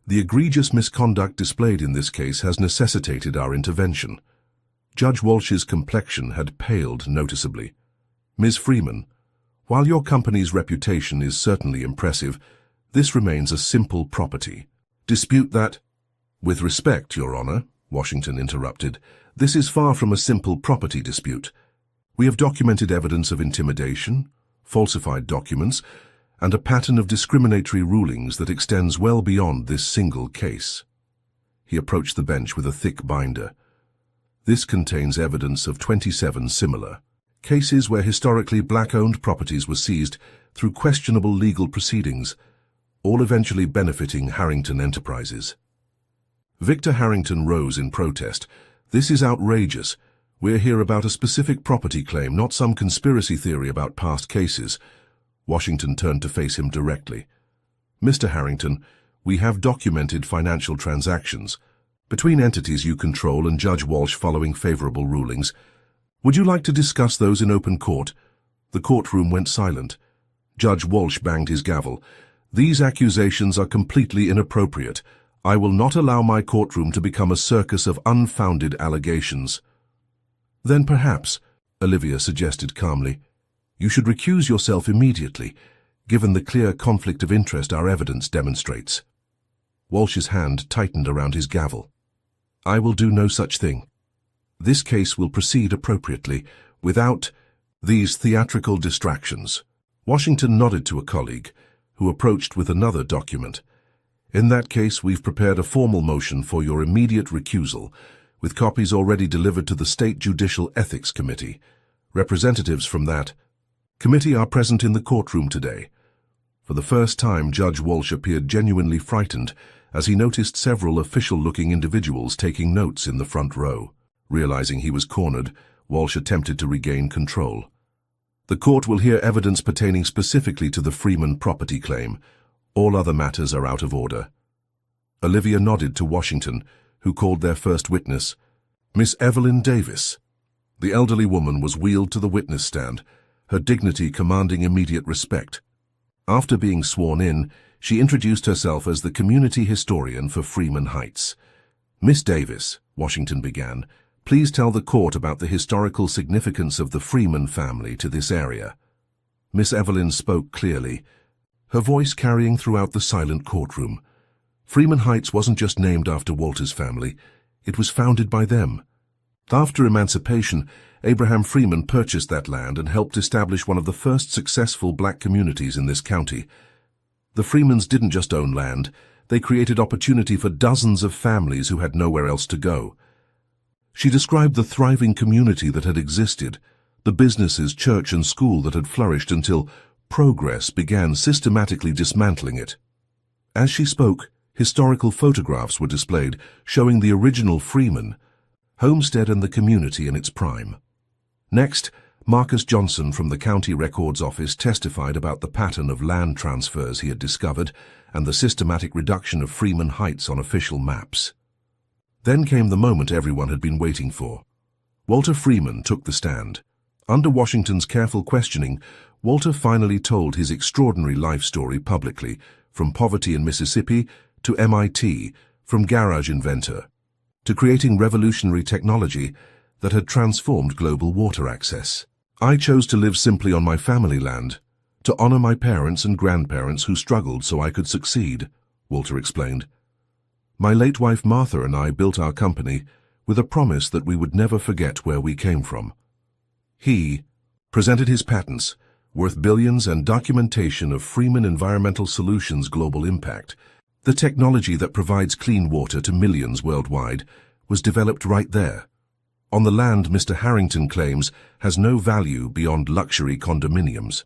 the egregious misconduct displayed in this case has necessitated our intervention." Judge Walsh's complexion had paled noticeably. "Ms. Freeman, while your company's reputation is certainly impressive, this remains a simple property dispute that—" "With respect, Your Honor," Washington interrupted, "this is far from a simple property dispute. We have documented evidence of intimidation, falsified documents, and a pattern of discriminatory rulings that extends well beyond this single case." He approached the bench with a thick binder. "This contains evidence of 27 similar cases where historically black-owned properties were seized through questionable legal proceedings, all eventually benefiting Harrington Enterprises." Victor Harrington rose in protest. "This is outrageous. We're here about a specific property claim, not some conspiracy theory about past cases." Washington turned to face him directly. "Mr. Harrington, we have documented financial transactions between entities you control and Judge Walsh following favorable rulings. Would you like to discuss those in open court?" The courtroom went silent. Judge Walsh banged his gavel. "These accusations are completely inappropriate. I will not allow my courtroom to become a circus of unfounded allegations." "Then perhaps," Olivia suggested calmly, "you should recuse yourself immediately, given the clear conflict of interest our evidence demonstrates." Walsh's hand tightened around his gavel. "I will do no such thing. This case will proceed appropriately, without these theatrical distractions." Washington nodded to a colleague, who approached with another document. "In that case, we've prepared a formal motion for your immediate recusal, with copies already delivered to the State Judicial Ethics Committee. Representatives from that committee are present in the courtroom today." For the first time, Judge Walsh appeared genuinely frightened as he noticed several official-looking individuals taking notes in the front row. Realizing he was cornered, Walsh attempted to regain control. "The court will hear evidence pertaining specifically to the Freeman property claim. All other matters are out of order." Olivia nodded to Washington, who called their first witness, Miss Evelyn Davis. The elderly woman was wheeled to the witness stand, her dignity commanding immediate respect. After being sworn in, she introduced herself as the community historian for Freeman Heights. "Miss Davis," Washington began, "please tell the court about the historical significance of the Freeman family to this area." Miss Evelyn spoke clearly, her voice carrying throughout the silent courtroom. Freeman Heights wasn't just named after Walter's family, it was founded by them. After emancipation, Abraham Freeman purchased that land and helped establish one of the first successful black communities in this county. The Freemans didn't just own land, they created opportunity for dozens of families who had nowhere else to go. She described the thriving community that had existed, the businesses, church and school that had flourished until progress began systematically dismantling it. As she spoke, historical photographs were displayed showing the original Freeman, homestead and the community in its prime. Next, Marcus Johnson from the County Records Office testified about the pattern of land transfers he had discovered and the systematic reduction of Freeman Heights on official maps. Then came the moment everyone had been waiting for. Walter Freeman took the stand. Under Washington's careful questioning, Walter finally told his extraordinary life story publicly, from poverty in Mississippi to MIT, from garage inventor to creating revolutionary technology that had transformed global water access. I chose to live simply on my family land, to honor my parents and grandparents who struggled so I could succeed, Walter explained. My late wife Martha and I built our company with a promise that we would never forget where we came from. He presented his patents, worth billions, and documentation of Freeman Environmental Solutions' global impact. The technology that provides clean water to millions worldwide was developed right there, on the land Mr. Harrington claims has no value beyond luxury condominiums.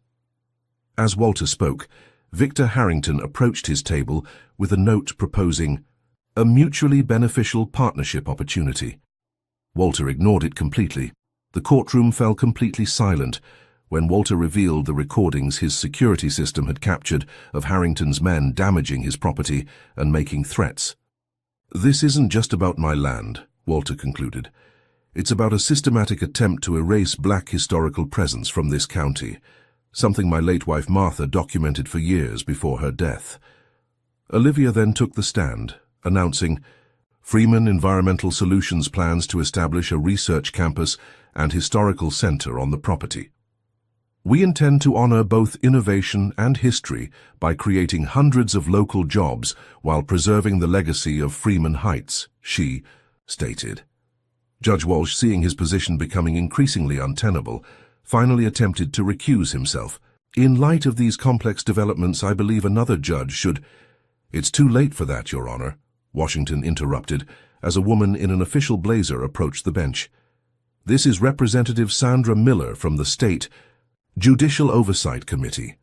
As Walter spoke, Victor Harrington approached his table with a note proposing a mutually beneficial partnership opportunity. Walter ignored it completely. The courtroom fell completely silent when Walter revealed the recordings his security system had captured of Harrington's men damaging his property and making threats. This isn't just about my land, Walter concluded. It's about a systematic attempt to erase black historical presence from this county, something my late wife Martha documented for years before her death. Olivia then took the stand, announcing Freeman Environmental Solutions plans to establish a research campus and historical center on the property. We intend to honor both innovation and history by creating hundreds of local jobs while preserving the legacy of Freeman Heights, she stated. Judge Walsh, seeing his position becoming increasingly untenable, finally attempted to recuse himself. In light of these complex developments, I believe another judge should— It's too late for that, Your Honor, Washington interrupted, as a woman in an official blazer approached the bench. This is Representative Sandra Miller from the State Judicial Oversight Committee.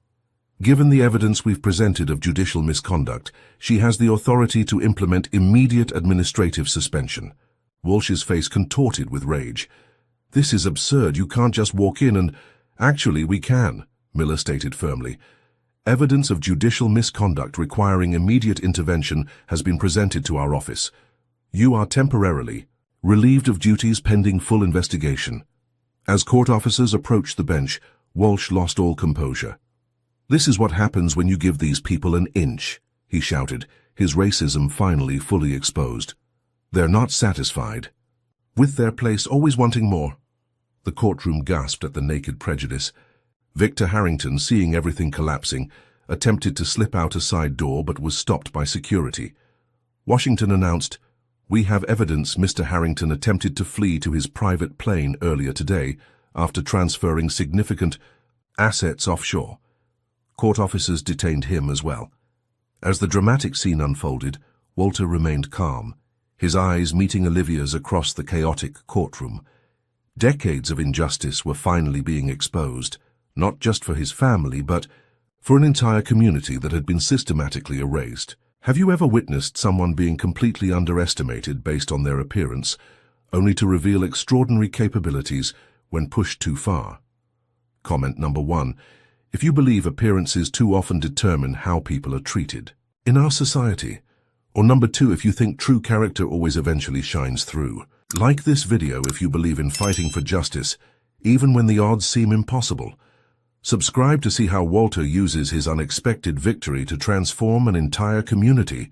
Given the evidence we've presented of judicial misconduct, she has the authority to implement immediate administrative suspension. Walsh's face contorted with rage. This is absurd. You can't just walk in and— Actually, we can, Miller stated firmly. Evidence of judicial misconduct requiring immediate intervention has been presented to our office. You are temporarily relieved of duties pending full investigation. As court officers approached the bench, Walsh lost all composure. This is what happens when you give these people an inch, he shouted, his racism finally fully exposed. They're not satisfied. With their place always wanting more. The courtroom gasped at the naked prejudice. Victor Harrington, seeing everything collapsing, attempted to slip out a side door but was stopped by security. Washington announced, "We have evidence Mr. Harrington attempted to flee to his private plane earlier today after transferring significant assets offshore. Court officers detained him as well." As the dramatic scene unfolded, Walter remained calm, his eyes meeting Olivia's across the chaotic courtroom. Decades of injustice were finally being exposed, not just for his family, but for an entire community that had been systematically erased. Have you ever witnessed someone being completely underestimated based on their appearance, only to reveal extraordinary capabilities when pushed too far? Comment number 1. If you believe appearances too often determine how people are treated in our society. Or number 2, if you think true character always eventually shines through. Like this video if you believe in fighting for justice, even when the odds seem impossible. Subscribe to see how Walter uses his unexpected victory to transform an entire community.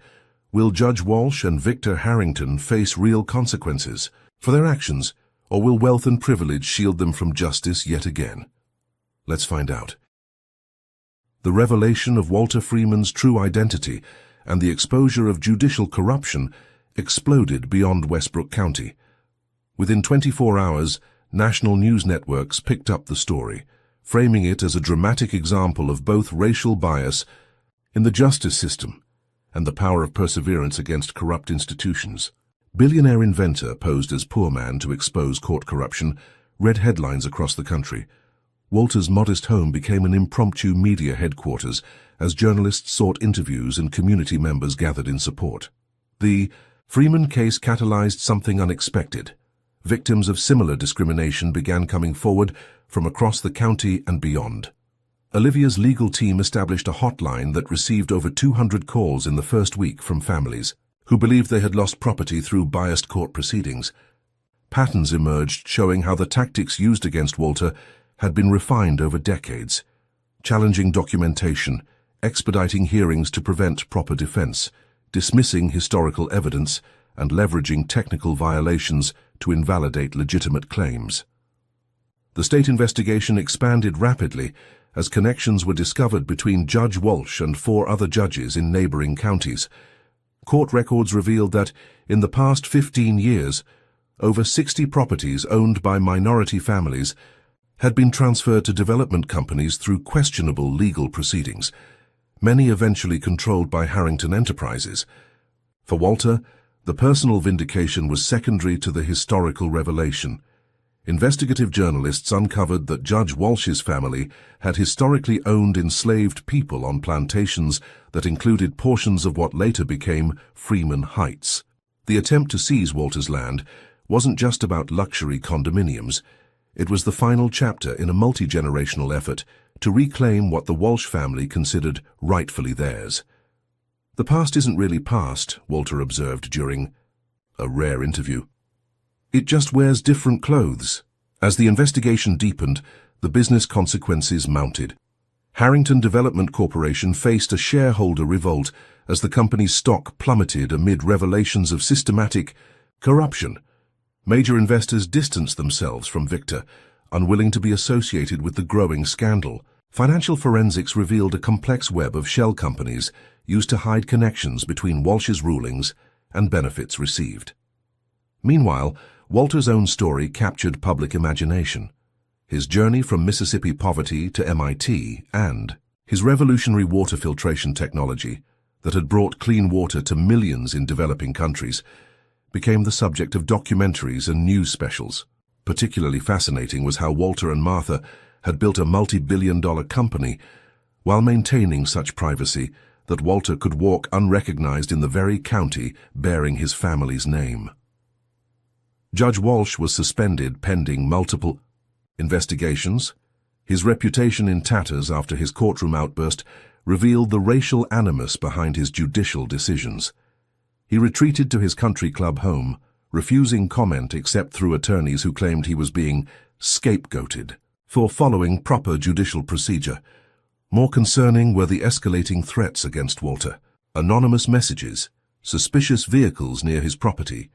Will Judge Walsh and Victor Harrington face real consequences for their actions, or will wealth and privilege shield them from justice yet again? Let's find out. The revelation of Walter Freeman's true identity and the exposure of judicial corruption exploded beyond Westbrook County. Within 24 hours, national news networks picked up the story, framing it as a dramatic example of both racial bias in the justice system and the power of perseverance against corrupt institutions. Billionaire inventor posed as poor man to expose court corruption read headlines across the country. Walter's modest home became an impromptu media headquarters as journalists sought interviews and community members gathered in support. The Freeman case catalyzed something unexpected. Victims of similar discrimination began coming forward from across the county and beyond. Olivia's legal team established a hotline that received over 200 calls in the first week from families who believed they had lost property through biased court proceedings. Patterns emerged showing how the tactics used against Walter had been refined over decades, challenging documentation, expediting hearings to prevent proper defense, dismissing historical evidence, and leveraging technical violations to invalidate legitimate claims. The state investigation expanded rapidly as connections were discovered between Judge Walsh and 4 other judges in neighboring counties. Court records revealed that, in the past 15 years, over 60 properties owned by minority families had been transferred to development companies through questionable legal proceedings, many eventually controlled by Harrington Enterprises. For Walter, the personal vindication was secondary to the historical revelation. Investigative journalists uncovered that Judge Walsh's family had historically owned enslaved people on plantations that included portions of what later became Freeman Heights. The attempt to seize Walter's land wasn't just about luxury condominiums. It was the final chapter in a multi-generational effort to reclaim what the Walsh family considered rightfully theirs. "The past isn't really past," Walter observed during a rare interview. "It just wears different clothes." As the investigation deepened, the business consequences mounted. Harrington Development Corporation faced a shareholder revolt as the company's stock plummeted amid revelations of systematic corruption. Major investors distanced themselves from Victor, unwilling to be associated with the growing scandal. Financial forensics revealed a complex web of shell companies used to hide connections between Walsh's rulings and benefits received. Meanwhile, Walter's own story captured public imagination. His journey from Mississippi poverty to MIT and his revolutionary water filtration technology that had brought clean water to millions in developing countries became the subject of documentaries and news specials. Particularly fascinating was how Walter and Martha had built a multi-billion-dollar company while maintaining such privacy that Walter could walk unrecognized in the very county bearing his family's name. Judge Walsh was suspended pending multiple investigations. His reputation in tatters after his courtroom outburst revealed the racial animus behind his judicial decisions. He retreated to his country club home, refusing comment except through attorneys who claimed he was being scapegoated for following proper judicial procedure. More concerning were the escalating threats against Walter, anonymous messages, suspicious vehicles near his property,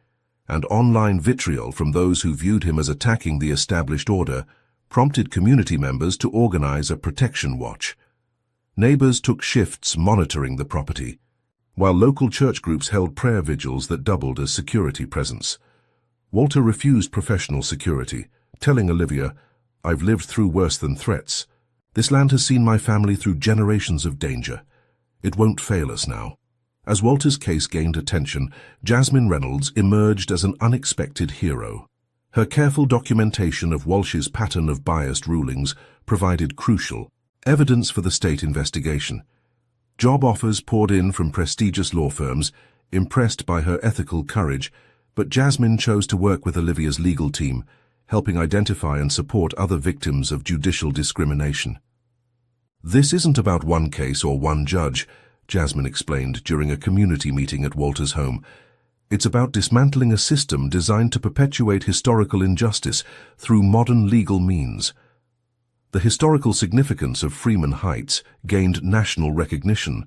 and online vitriol from those who viewed him as attacking the established order prompted community members to organize a protection watch. Neighbors took shifts monitoring the property, while local church groups held prayer vigils that doubled as security presence. Walter refused professional security, telling Olivia, "I've lived through worse than threats. This land has seen my family through generations of danger. It won't fail us now." As Walter's case gained attention, Jasmine Reynolds emerged as an unexpected hero. Her careful documentation of Walsh's pattern of biased rulings provided crucial evidence for the state investigation. Job offers poured in from prestigious law firms, impressed by her ethical courage, but Jasmine chose to work with Olivia's legal team, helping identify and support other victims of judicial discrimination. "This isn't about one case or one judge," Jasmine explained during a community meeting at Walter's home. "It's about dismantling a system designed to perpetuate historical injustice through modern legal means." The historical significance of Freeman Heights gained national recognition.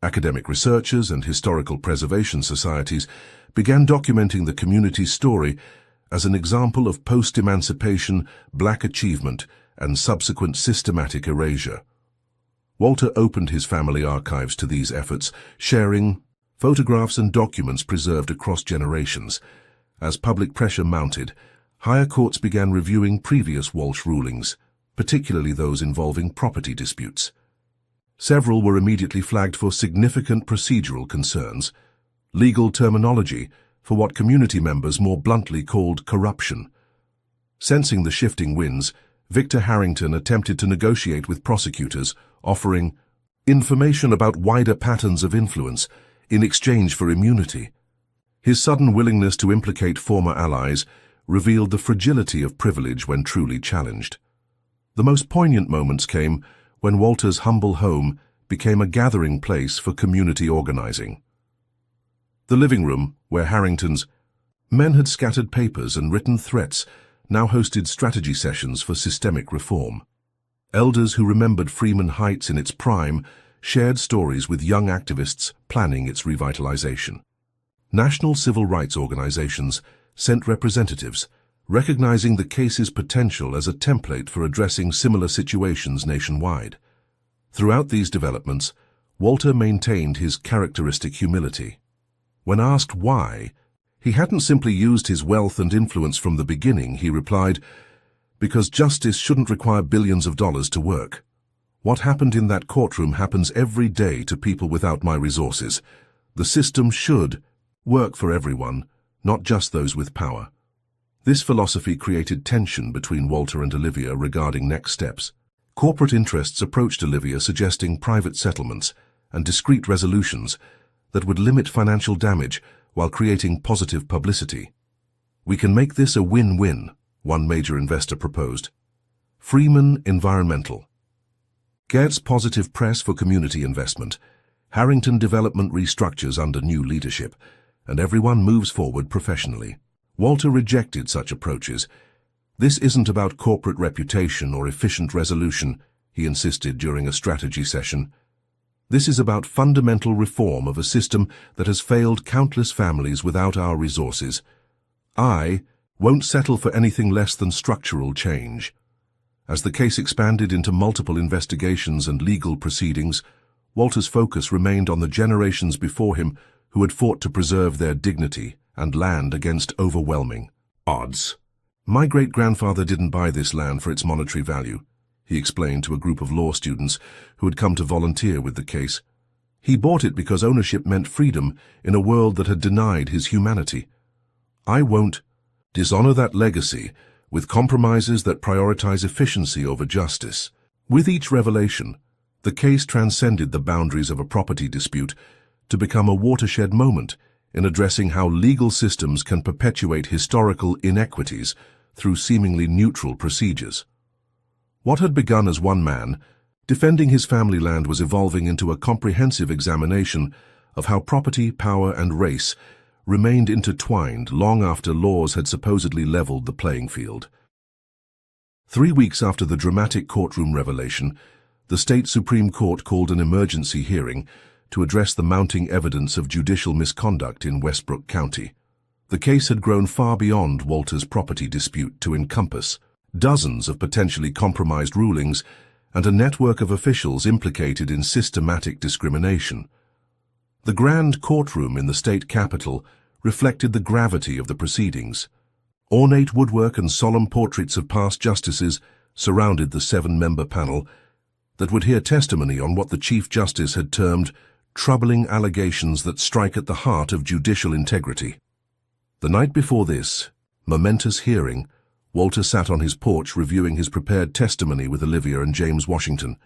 Academic researchers and historical preservation societies began documenting the community's story as an example of post-emancipation Black achievement and subsequent systematic erasure. Walter opened his family archives to these efforts, sharing photographs and documents preserved across generations. As public pressure mounted, higher courts began reviewing previous Walsh rulings, particularly those involving property disputes. Several were immediately flagged for significant procedural concerns, legal terminology for what community members more bluntly called corruption. Sensing the shifting winds, Victor Harrington attempted to negotiate with prosecutors, offering information about wider patterns of influence in exchange for immunity. His sudden willingness to implicate former allies revealed the fragility of privilege when truly challenged. The most poignant moments came when Walter's humble home became a gathering place for community organizing. The living room, where Harrington's men had scattered papers and written threats, now hosted strategy sessions for systemic reform. Elders who remembered Freeman Heights in its prime shared stories with young activists planning its revitalization. National civil rights organizations sent representatives, recognizing the case's potential as a template for addressing similar situations nationwide. Throughout these developments, Walter maintained his characteristic humility. When asked why, he hadn't simply used his wealth and influence from the beginning, he replied, "Because justice shouldn't require billions of dollars to work. What happened in that courtroom happens every day to people without my resources. The system should work for everyone, not just those with power." This philosophy created tension between Walter and Olivia regarding next steps. Corporate interests approached Olivia suggesting private settlements and discreet resolutions that would limit financial damage while creating positive publicity. "We can make this a win-win," one major investor proposed. Freeman Environmental gets positive press for community investment. Harrington Development restructures under new leadership, and everyone moves forward professionally. Walter rejected such approaches. "This isn't about corporate reputation or efficient resolution," he insisted during a strategy session. "This is about fundamental reform of a system that has failed countless families without our resources. I won't settle for anything less than structural change." As the case expanded into multiple investigations and legal proceedings, Walter's focus remained on the generations before him who had fought to preserve their dignity and land against overwhelming odds. "My great-grandfather didn't buy this land for its monetary value," he explained to a group of law students who had come to volunteer with the case. "He bought it because ownership meant freedom in a world that had denied his humanity. I won't dishonor that legacy with compromises that prioritize efficiency over justice." With each revelation, the case transcended the boundaries of a property dispute to become a watershed moment in addressing how legal systems can perpetuate historical inequities through seemingly neutral procedures. What had begun as one man defending his family land was evolving into a comprehensive examination of how property, power, and race remained intertwined long after laws had supposedly leveled the playing field. 3 weeks after the dramatic courtroom revelation, the state Supreme Court called an emergency hearing to address the mounting evidence of judicial misconduct in Westbrook County. The case had grown far beyond Walter's property dispute to encompass dozens of potentially compromised rulings and a network of officials implicated in systematic discrimination. The grand courtroom in the state capitol reflected the gravity of the proceedings. Ornate woodwork and solemn portraits of past justices surrounded the 7-member panel that would hear testimony on what the Chief Justice had termed troubling allegations that strike at the heart of judicial integrity. The night before this momentous hearing, Walter sat on his porch reviewing his prepared testimony with Olivia and James Washington.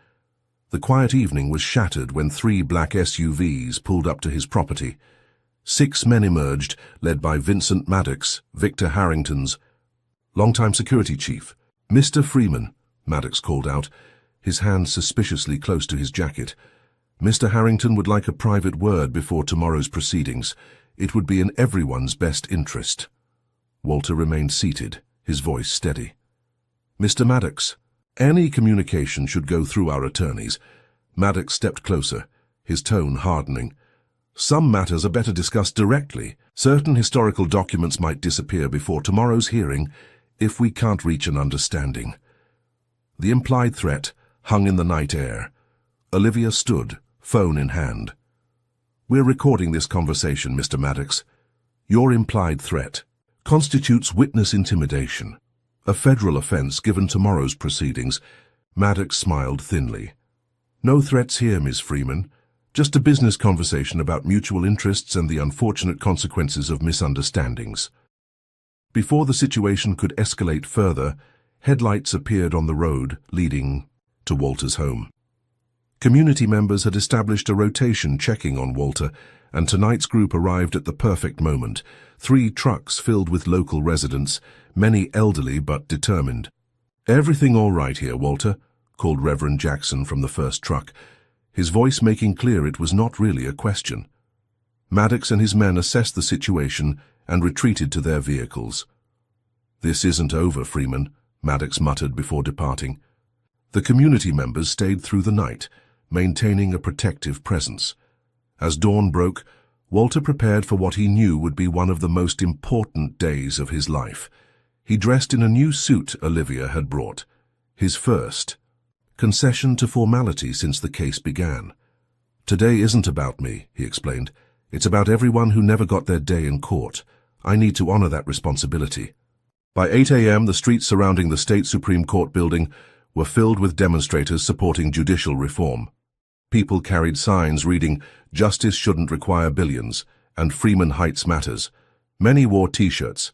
The quiet evening was shattered when 3 black SUVs pulled up to his property. 6 men emerged, led by Vincent Maddox, Victor Harrington's longtime security chief. "Mr. Freeman," Maddox called out, his hand suspiciously close to his jacket. "Mr. Harrington would like a private word before tomorrow's proceedings. It would be in everyone's best interest." Walter remained seated, his voice steady. "Mr. Maddox, any communication should go through our attorneys." Maddox stepped closer, his tone hardening. "Some matters are better discussed directly. Certain historical documents might disappear before tomorrow's hearing if we can't reach an understanding." The implied threat hung in the night air. Olivia stood, phone in hand. "We're recording this conversation, Mr. Maddox. Your implied threat constitutes witness intimidation, a federal offense given tomorrow's proceedings." Maddox smiled thinly. No threats here, Ms. Freeman. Just a business conversation about mutual interests and the unfortunate consequences of misunderstandings. Before the situation could escalate further, headlights appeared on the road leading to Walter's home. Community members had established a rotation checking on Walter, and tonight's group arrived at the perfect moment. 3 trucks filled with local residents, many elderly but determined. "Everything all right here, Walter?" called Reverend Jackson from the first truck, his voice making clear it was not really a question. Maddox and his men assessed the situation and retreated to their vehicles. "This isn't over, Freeman," Maddox muttered before departing. The community members stayed through the night, maintaining a protective presence. As dawn broke, Walter prepared for what he knew would be one of the most important days of his life. He dressed in a new suit Olivia had brought, his first concession to formality since the case began. "Today isn't about me," he explained. "It's about everyone who never got their day in court. I need to honor that responsibility." By 8 a.m., the streets surrounding the State Supreme Court building were filled with demonstrators supporting judicial reform. People carried signs reading, "Justice shouldn't require billions," and "Freeman Heights matters." Many wore T-shirts,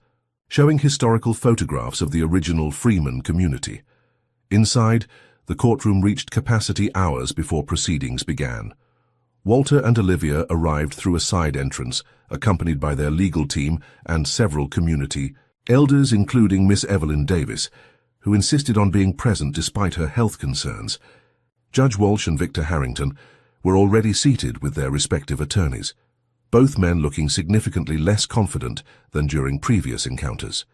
showing historical photographs of the original Freeman community. Inside, the courtroom reached capacity hours before proceedings began. Walter and Olivia arrived through a side entrance, accompanied by their legal team and several community elders, including Miss Evelyn Davis, who insisted on being present despite her health concerns. Judge Walsh and Victor Harrington were already seated with their respective attorneys, both men looking significantly less confident than during previous encounters.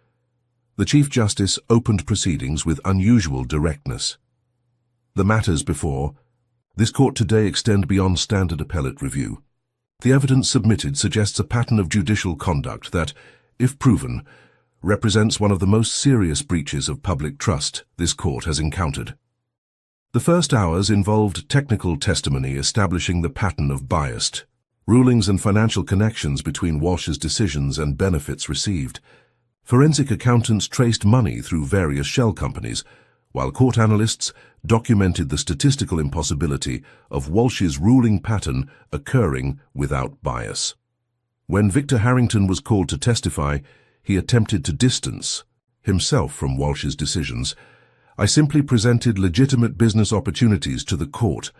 The Chief Justice opened proceedings with unusual directness. "The matters before this court today extend beyond standard appellate review. The evidence submitted suggests a pattern of judicial conduct that, if proven, represents one of the most serious breaches of public trust this court has encountered." The first hours involved technical testimony establishing the pattern of biased rulings and financial connections between Walsh's decisions and benefits received. Forensic accountants traced money through various shell companies, while court analysts documented the statistical impossibility of Walsh's ruling pattern occurring without bias. When Victor Harrington was called to testify, he attempted to distance himself from Walsh's decisions. "I simply presented legitimate business opportunities to the court.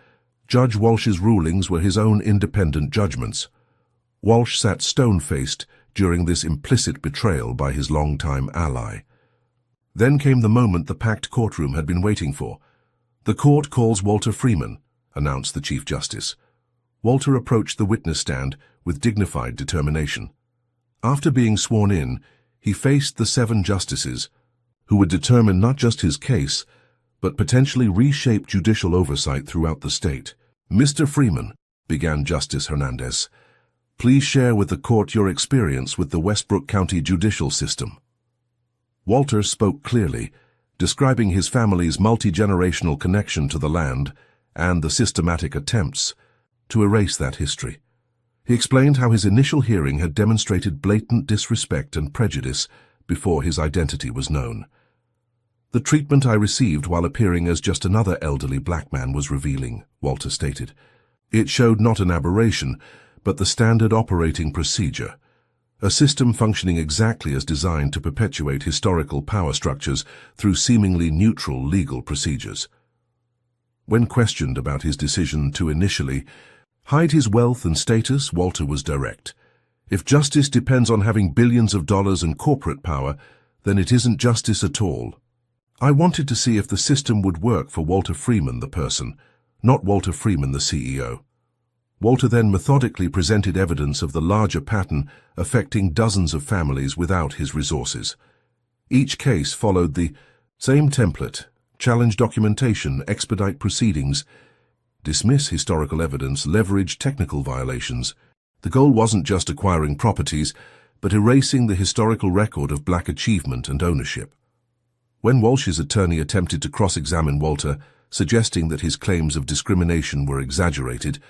Judge Walsh's rulings were his own independent judgments." Walsh sat stone-faced during this implicit betrayal by his longtime ally. Then came the moment the packed courtroom had been waiting for. "The court calls Walter Freeman," announced the Chief Justice. Walter approached the witness stand with dignified determination. After being sworn in, he faced the 7 justices, who would determine not just his case, but potentially reshape judicial oversight throughout the state. "Mr. Freeman," began Justice Hernandez, "please share with the court your experience with the Westbrook County judicial system." Walter spoke clearly, describing his family's multi-generational connection to the land and the systematic attempts to erase that history. He explained how his initial hearing had demonstrated blatant disrespect and prejudice before his identity was known. "The treatment I received while appearing as just another elderly black man was revealing," Walter stated. "It showed not an aberration, but the standard operating procedure, a system functioning exactly as designed to perpetuate historical power structures through seemingly neutral legal procedures." When questioned about his decision to initially hide his wealth and status, Walter was direct. "If justice depends on having billions of dollars and corporate power, then it isn't justice at all. I wanted to see if the system would work for Walter Freeman, the person, not Walter Freeman, the CEO." Walter then methodically presented evidence of the larger pattern affecting dozens of families without his resources. Each case followed the same template: challenge documentation, expedite proceedings, dismiss historical evidence, leverage technical violations. The goal wasn't just acquiring properties, but erasing the historical record of black achievement and ownership. When Walsh's attorney attempted to cross-examine Walter, suggesting that his claims of discrimination were exaggerated,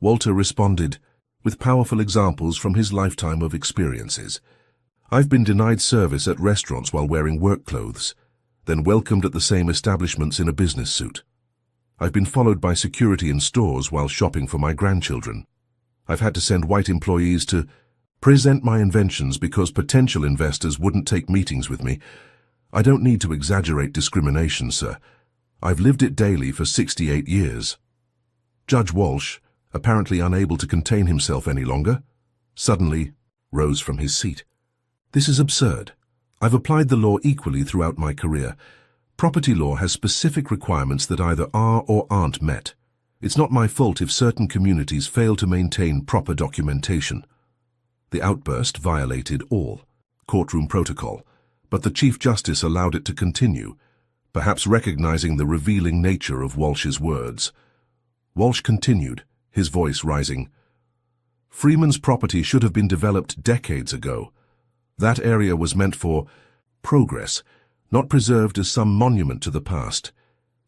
Walter responded with powerful examples from his lifetime of experiences. "I've been denied service at restaurants while wearing work clothes, then welcomed at the same establishments in a business suit. I've been followed by security in stores while shopping for my grandchildren. I've had to send white employees to present my inventions because potential investors wouldn't take meetings with me. I don't need to exaggerate discrimination, sir. I've lived it daily for 68 years. Judge Walsh, apparently unable to contain himself any longer, suddenly rose from his seat. This is absurd. I've applied the law equally throughout my career. Property law has specific requirements that either are or aren't met. It's not my fault if certain communities fail to maintain proper documentation. The outburst violated all courtroom protocol, but the Chief Justice allowed it to continue, perhaps recognizing the revealing nature of Walsh's words. Walsh continued, his voice rising. Freeman's property should have been developed decades ago. That area was meant for progress, not preserved as some monument to the past.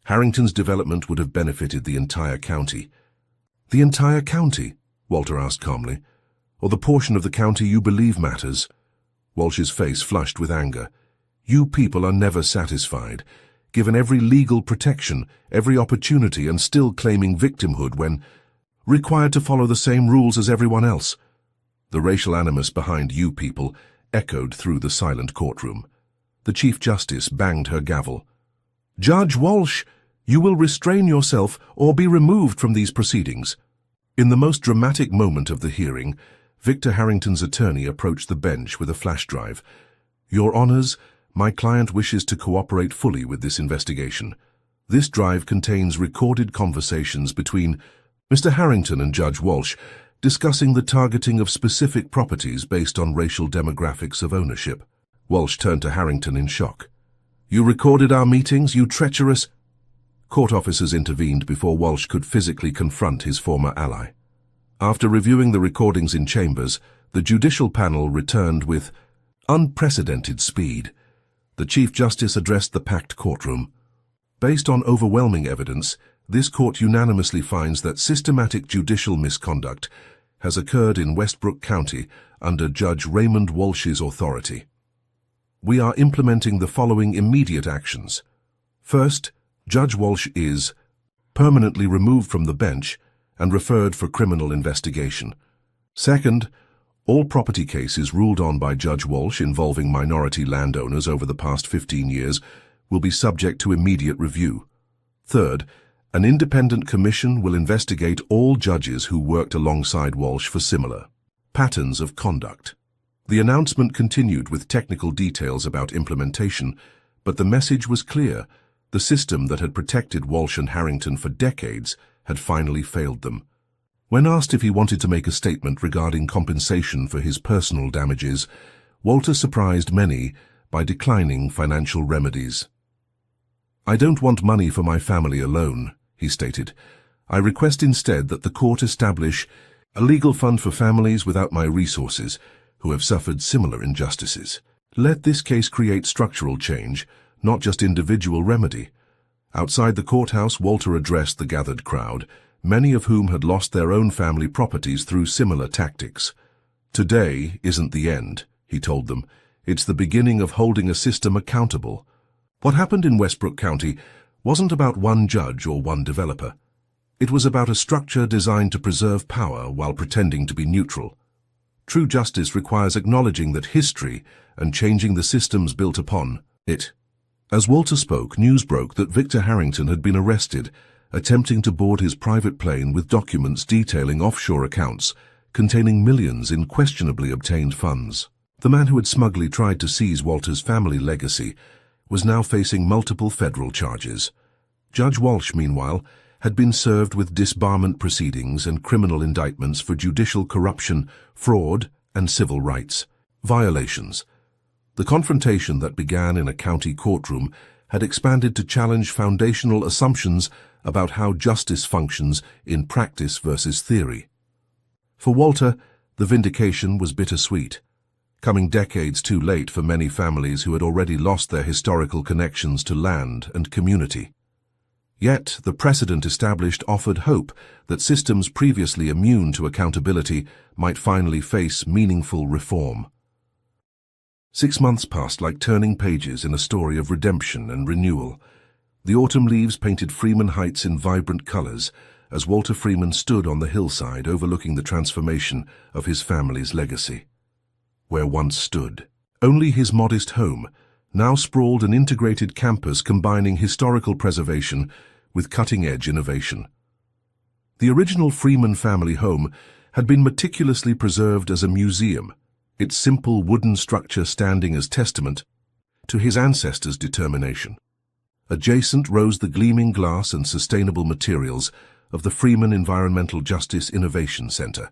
Harrington's development would have benefited the entire county. The entire county? Walter asked calmly. Or the portion of the county you believe matters? Walsh's face flushed with anger. You people are never satisfied, given every legal protection, every opportunity, and still claiming victimhood when required to follow the same rules as everyone else. The racial animus behind you people echoed through the silent courtroom. The Chief Justice banged her gavel. Judge Walsh, you will restrain yourself or be removed from these proceedings. In the most dramatic moment of the hearing, Victor Harrington's attorney approached the bench with a flash drive. Your Honors, my client wishes to cooperate fully with this investigation. This drive contains recorded conversations between Mr. Harrington and Judge Walsh, discussing the targeting of specific properties based on racial demographics of ownership. Walsh turned to Harrington in shock. You recorded our meetings, you treacherous... Court officers intervened before Walsh could physically confront his former ally. After reviewing the recordings in chambers, the judicial panel returned with unprecedented speed. The Chief Justice addressed the packed courtroom. Based on overwhelming evidence, this court unanimously finds that systematic judicial misconduct has occurred in Westbrook County under Judge Raymond Walsh's authority. We are implementing the following immediate actions. First, Judge Walsh is permanently removed from the bench and referred for criminal investigation. Second, all property cases ruled on by Judge Walsh involving minority landowners over the past 15 years will be subject to immediate review. Third, an independent commission will investigate all judges who worked alongside Walsh for similar patterns of conduct. The announcement continued with technical details about implementation, but the message was clear. The system that had protected Walsh and Harrington for decades had finally failed them. When asked if he wanted to make a statement regarding compensation for his personal damages, Walter surprised many by declining financial remedies. I don't want money for my family alone, he stated. I request instead that the court establish a legal fund for families without my resources who have suffered similar injustices. Let this case create structural change, not just individual remedy. Outside the courthouse, Walter addressed the gathered crowd, many of whom had lost their own family properties through similar tactics. Today isn't the end, he told them. It's the beginning of holding a system accountable. What happened in Westbrook County wasn't about one judge or one developer. It was about a structure designed to preserve power while pretending to be neutral. True justice requires acknowledging that history and changing the systems built upon it. As Walter spoke, news broke that Victor Harrington had been arrested, attempting to board his private plane with documents detailing offshore accounts containing millions in questionably obtained funds. The man who had smugly tried to seize Walter's family legacy was now facing multiple federal charges. Judge Walsh, meanwhile, had been served with disbarment proceedings and criminal indictments for judicial corruption, fraud, and civil rights violations. The confrontation that began in a county courtroom had expanded to challenge foundational assumptions about how justice functions in practice versus theory. For Walter, the vindication was bittersweet, coming decades too late for many families who had already lost their historical connections to land and community. Yet, the precedent established offered hope that systems previously immune to accountability might finally face meaningful reform. 6 months passed like turning pages in a story of redemption and renewal. The autumn leaves painted Freeman Heights in vibrant colors as Walter Freeman stood on the hillside overlooking the transformation of his family's legacy. Where once stood only his modest home, now sprawled an integrated campus combining historical preservation with cutting-edge innovation. The original Freeman family home had been meticulously preserved as a museum, its simple wooden structure standing as testament to his ancestors' determination. Adjacent rose the gleaming glass and sustainable materials of the Freeman Environmental Justice Innovation Center,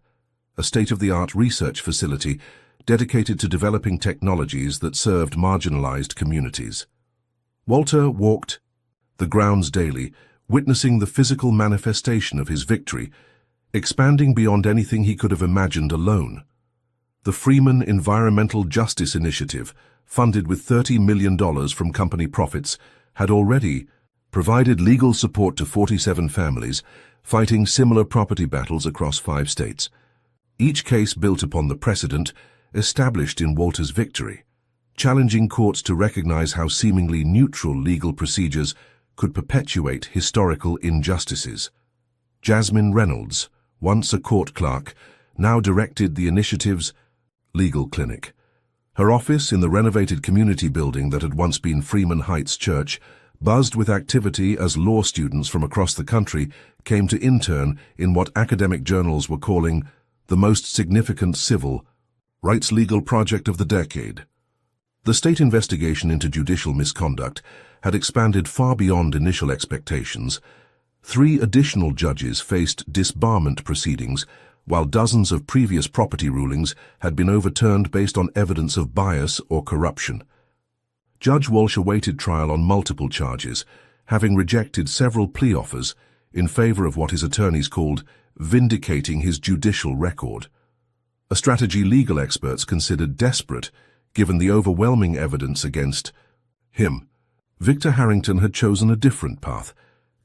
a state-of-the-art research facility dedicated to developing technologies that served marginalized communities. Walter walked the grounds daily, witnessing the physical manifestation of his victory, expanding beyond anything he could have imagined alone. The Freeman Environmental Justice Initiative, funded with $30 million from company profits, had already provided legal support to 47 families fighting similar property battles across 5 states. Each case built upon the precedent established in Walter's victory, challenging courts to recognize how seemingly neutral legal procedures could perpetuate historical injustices. Jasmine Reynolds, once a court clerk, now directed the initiative's legal clinic. Her office in the renovated community building that had once been Freeman Heights Church buzzed with activity as law students from across the country came to intern in what academic journals were calling the most significant civil rights legal project of the decade. The state investigation into judicial misconduct had expanded far beyond initial expectations. 3 additional judges faced disbarment proceedings, while dozens of previous property rulings had been overturned based on evidence of bias or corruption. Judge Walsh awaited trial on multiple charges, having rejected several plea offers in favor of what his attorneys called vindicating his judicial record, a strategy legal experts considered desperate given the overwhelming evidence against him. Victor Harrington had chosen a different path,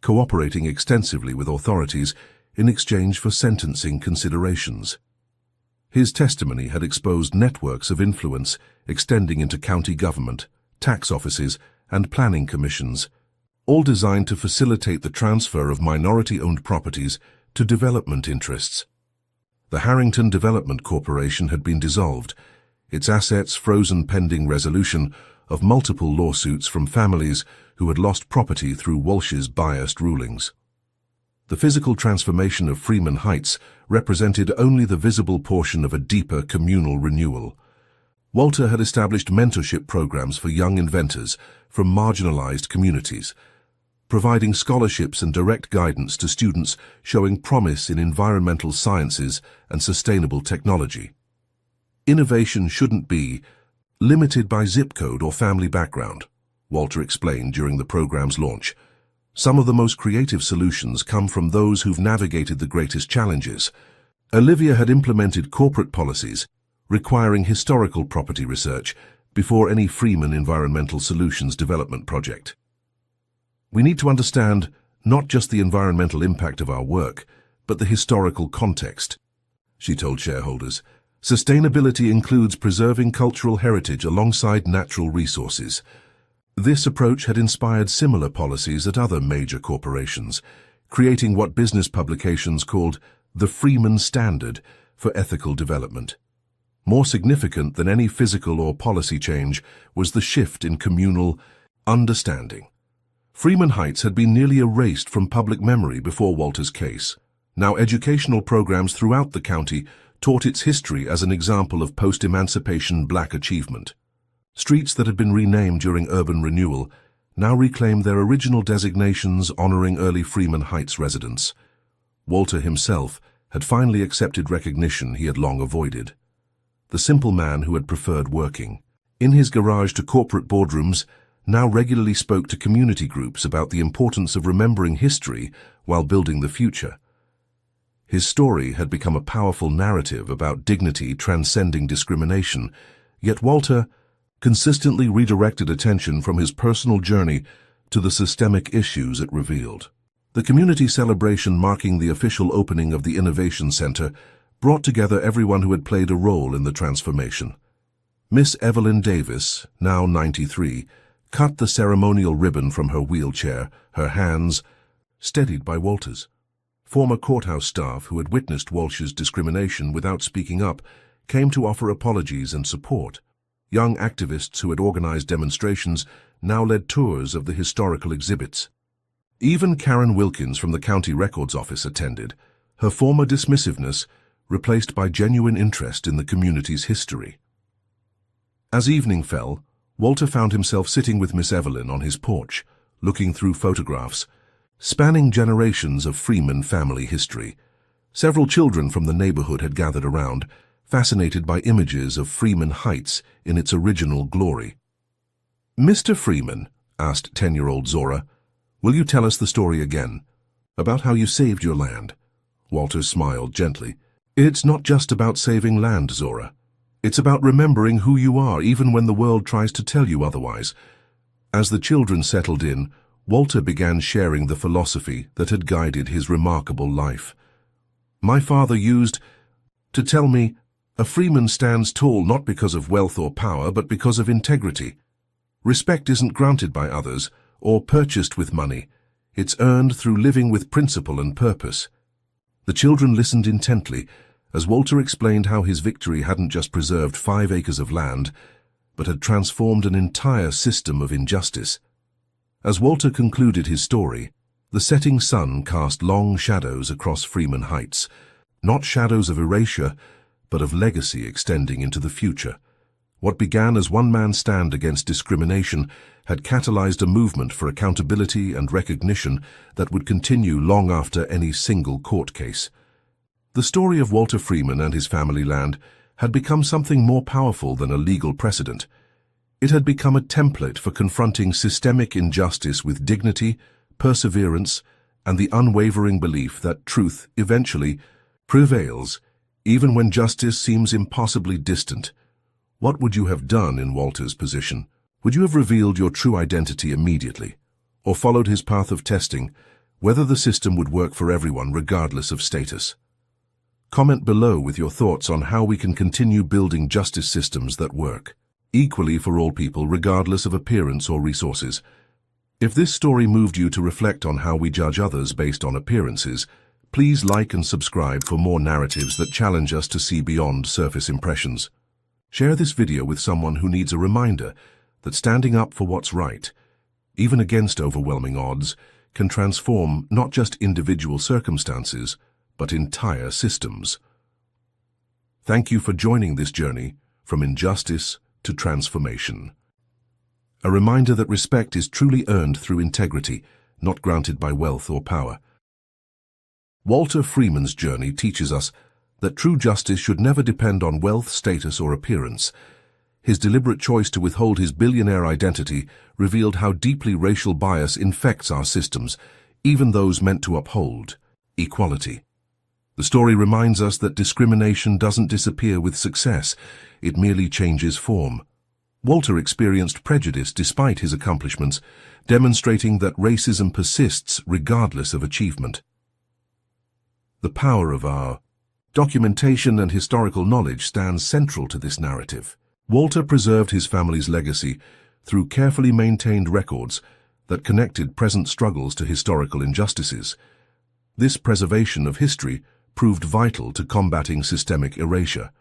cooperating extensively with authorities in exchange for sentencing considerations. His testimony had exposed networks of influence extending into county government, tax offices, and planning commissions, all designed to facilitate the transfer of minority-owned properties to development interests. The Harrington Development Corporation had been dissolved, its assets frozen pending resolution of multiple lawsuits from families who had lost property through Walsh's biased rulings. The physical transformation of Freeman Heights represented only the visible portion of a deeper communal renewal. Walter had established mentorship programs for young inventors from marginalized communities, providing scholarships and direct guidance to students showing promise in environmental sciences and sustainable technology. Innovation shouldn't be limited by zip code or family background, Walter explained during the program's launch. Some of the most creative solutions come from those who've navigated the greatest challenges. Olivia had implemented corporate policies requiring historical property research before any Freeman Environmental Solutions development project. We need to understand not just the environmental impact of our work, but the historical context, she told shareholders. Sustainability includes preserving cultural heritage alongside natural resources. This approach had inspired similar policies at other major corporations, creating what business publications called the Freeman Standard for ethical development. More significant than any physical or policy change was the shift in communal understanding. Freeman Heights had been nearly erased from public memory before Walter's case. Now educational programs throughout the county taught its history as an example of post-emancipation Black achievement. Streets that had been renamed during urban renewal now reclaimed their original designations honoring early Freeman Heights residents. Walter himself had finally accepted recognition he had long avoided. The simple man who had preferred working in his garage to corporate boardrooms now regularly spoke to community groups about the importance of remembering history while building the future. His story had become a powerful narrative about dignity transcending discrimination, yet Walter consistently redirected attention from his personal journey to the systemic issues it revealed. The community celebration marking the official opening of the Innovation Center brought together everyone who had played a role in the transformation. Miss Evelyn Davis, now 93, cut the ceremonial ribbon from her wheelchair, her hands steadied by Walter's. Former courthouse staff who had witnessed Walsh's discrimination without speaking up came to offer apologies and support. Young activists who had organized demonstrations now led tours of the historical exhibits. Even Karen Wilkins from the County Records Office attended, her former dismissiveness replaced by genuine interest in the community's history. As evening fell, Walter found himself sitting with Miss Evelyn on his porch, looking through photographs, spanning generations of Freeman family history. Several children from the neighborhood had gathered around, fascinated by images of Freeman Heights in its original glory. "Mr. Freeman," asked 10-year-old Zora, "will you tell us the story again, about how you saved your land?" Walter smiled gently. "It's not just about saving land, Zora. It's about remembering who you are even when the world tries to tell you otherwise." As the children settled in, Walter began sharing the philosophy that had guided his remarkable life. "My father used to tell me, a Freeman stands tall not because of wealth or power, but because of integrity. Respect isn't granted by others or purchased with money. It's earned through living with principle and purpose." The children listened intently as Walter explained how his victory hadn't just preserved 5 acres of land, but had transformed an entire system of injustice. As Walter concluded his story, the setting sun cast long shadows across Freeman Heights, not shadows of erasure, but of legacy extending into the future. What began as one man's stand against discrimination had catalyzed a movement for accountability and recognition that would continue long after any single court case. The story of Walter Freeman and his family land had become something more powerful than a legal precedent. It had become a template for confronting systemic injustice with dignity, perseverance, and the unwavering belief that truth eventually prevails, even when justice seems impossibly distant. What would you have done in Walter's position? Would you have revealed your true identity immediately, or followed his path of testing, whether the system would work for everyone regardless of status? Comment below with your thoughts on how we can continue building justice systems that work, equally for all people regardless of appearance or resources. If this story moved you to reflect on how we judge others based on appearances, please like and subscribe for more narratives that challenge us to see beyond surface impressions. Share this video with someone who needs a reminder that standing up for what's right, even against overwhelming odds, can transform not just individual circumstances, but entire systems. Thank you for joining this journey from injustice to transformation. A reminder that respect is truly earned through integrity, not granted by wealth or power. Walter Freeman's journey teaches us that true justice should never depend on wealth, status, or appearance. His deliberate choice to withhold his billionaire identity revealed how deeply racial bias infects our systems, even those meant to uphold equality. The story reminds us that discrimination doesn't disappear with success, it merely changes form. Walter experienced prejudice despite his accomplishments, demonstrating that racism persists regardless of achievement. The power of our documentation and historical knowledge stands central to this narrative. Walter preserved his family's legacy through carefully maintained records that connected present struggles to historical injustices. This preservation of history proved vital to combating systemic erasure.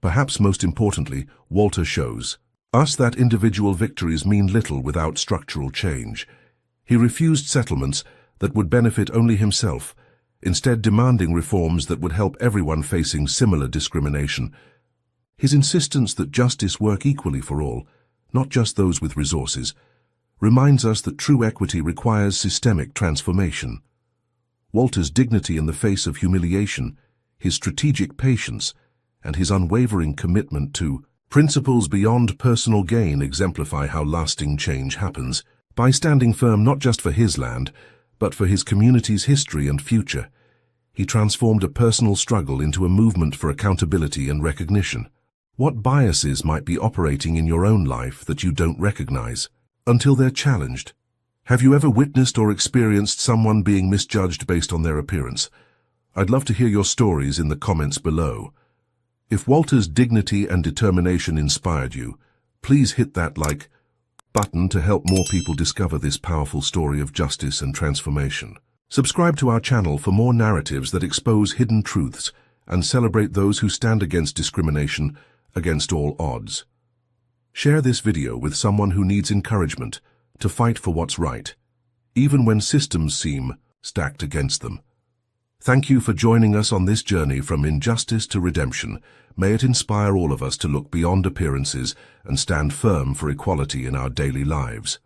Perhaps most importantly, Walter shows us that individual victories mean little without structural change. He refused settlements that would benefit only himself, instead demanding reforms that would help everyone facing similar discrimination. His insistence that justice work equally for all, not just those with resources, reminds us that true equity requires systemic transformation. Walter's dignity in the face of humiliation, his strategic patience, and his unwavering commitment to principles beyond personal gain exemplify how lasting change happens. By standing firm not just for his land, but for his community's history and future, he transformed a personal struggle into a movement for accountability and recognition. What biases might be operating in your own life that you don't recognize until they're challenged? Have you ever witnessed or experienced someone being misjudged based on their appearance? I'd love to hear your stories in the comments below. If Walter's dignity and determination inspired you, please hit that like button to help more people discover this powerful story of justice and transformation. Subscribe to our channel for more narratives that expose hidden truths and celebrate those who stand against discrimination against all odds. Share this video with someone who needs encouragement to fight for what's right, even when systems seem stacked against them. Thank you for joining us on this journey from injustice to redemption. May it inspire all of us to look beyond appearances and stand firm for equality in our daily lives.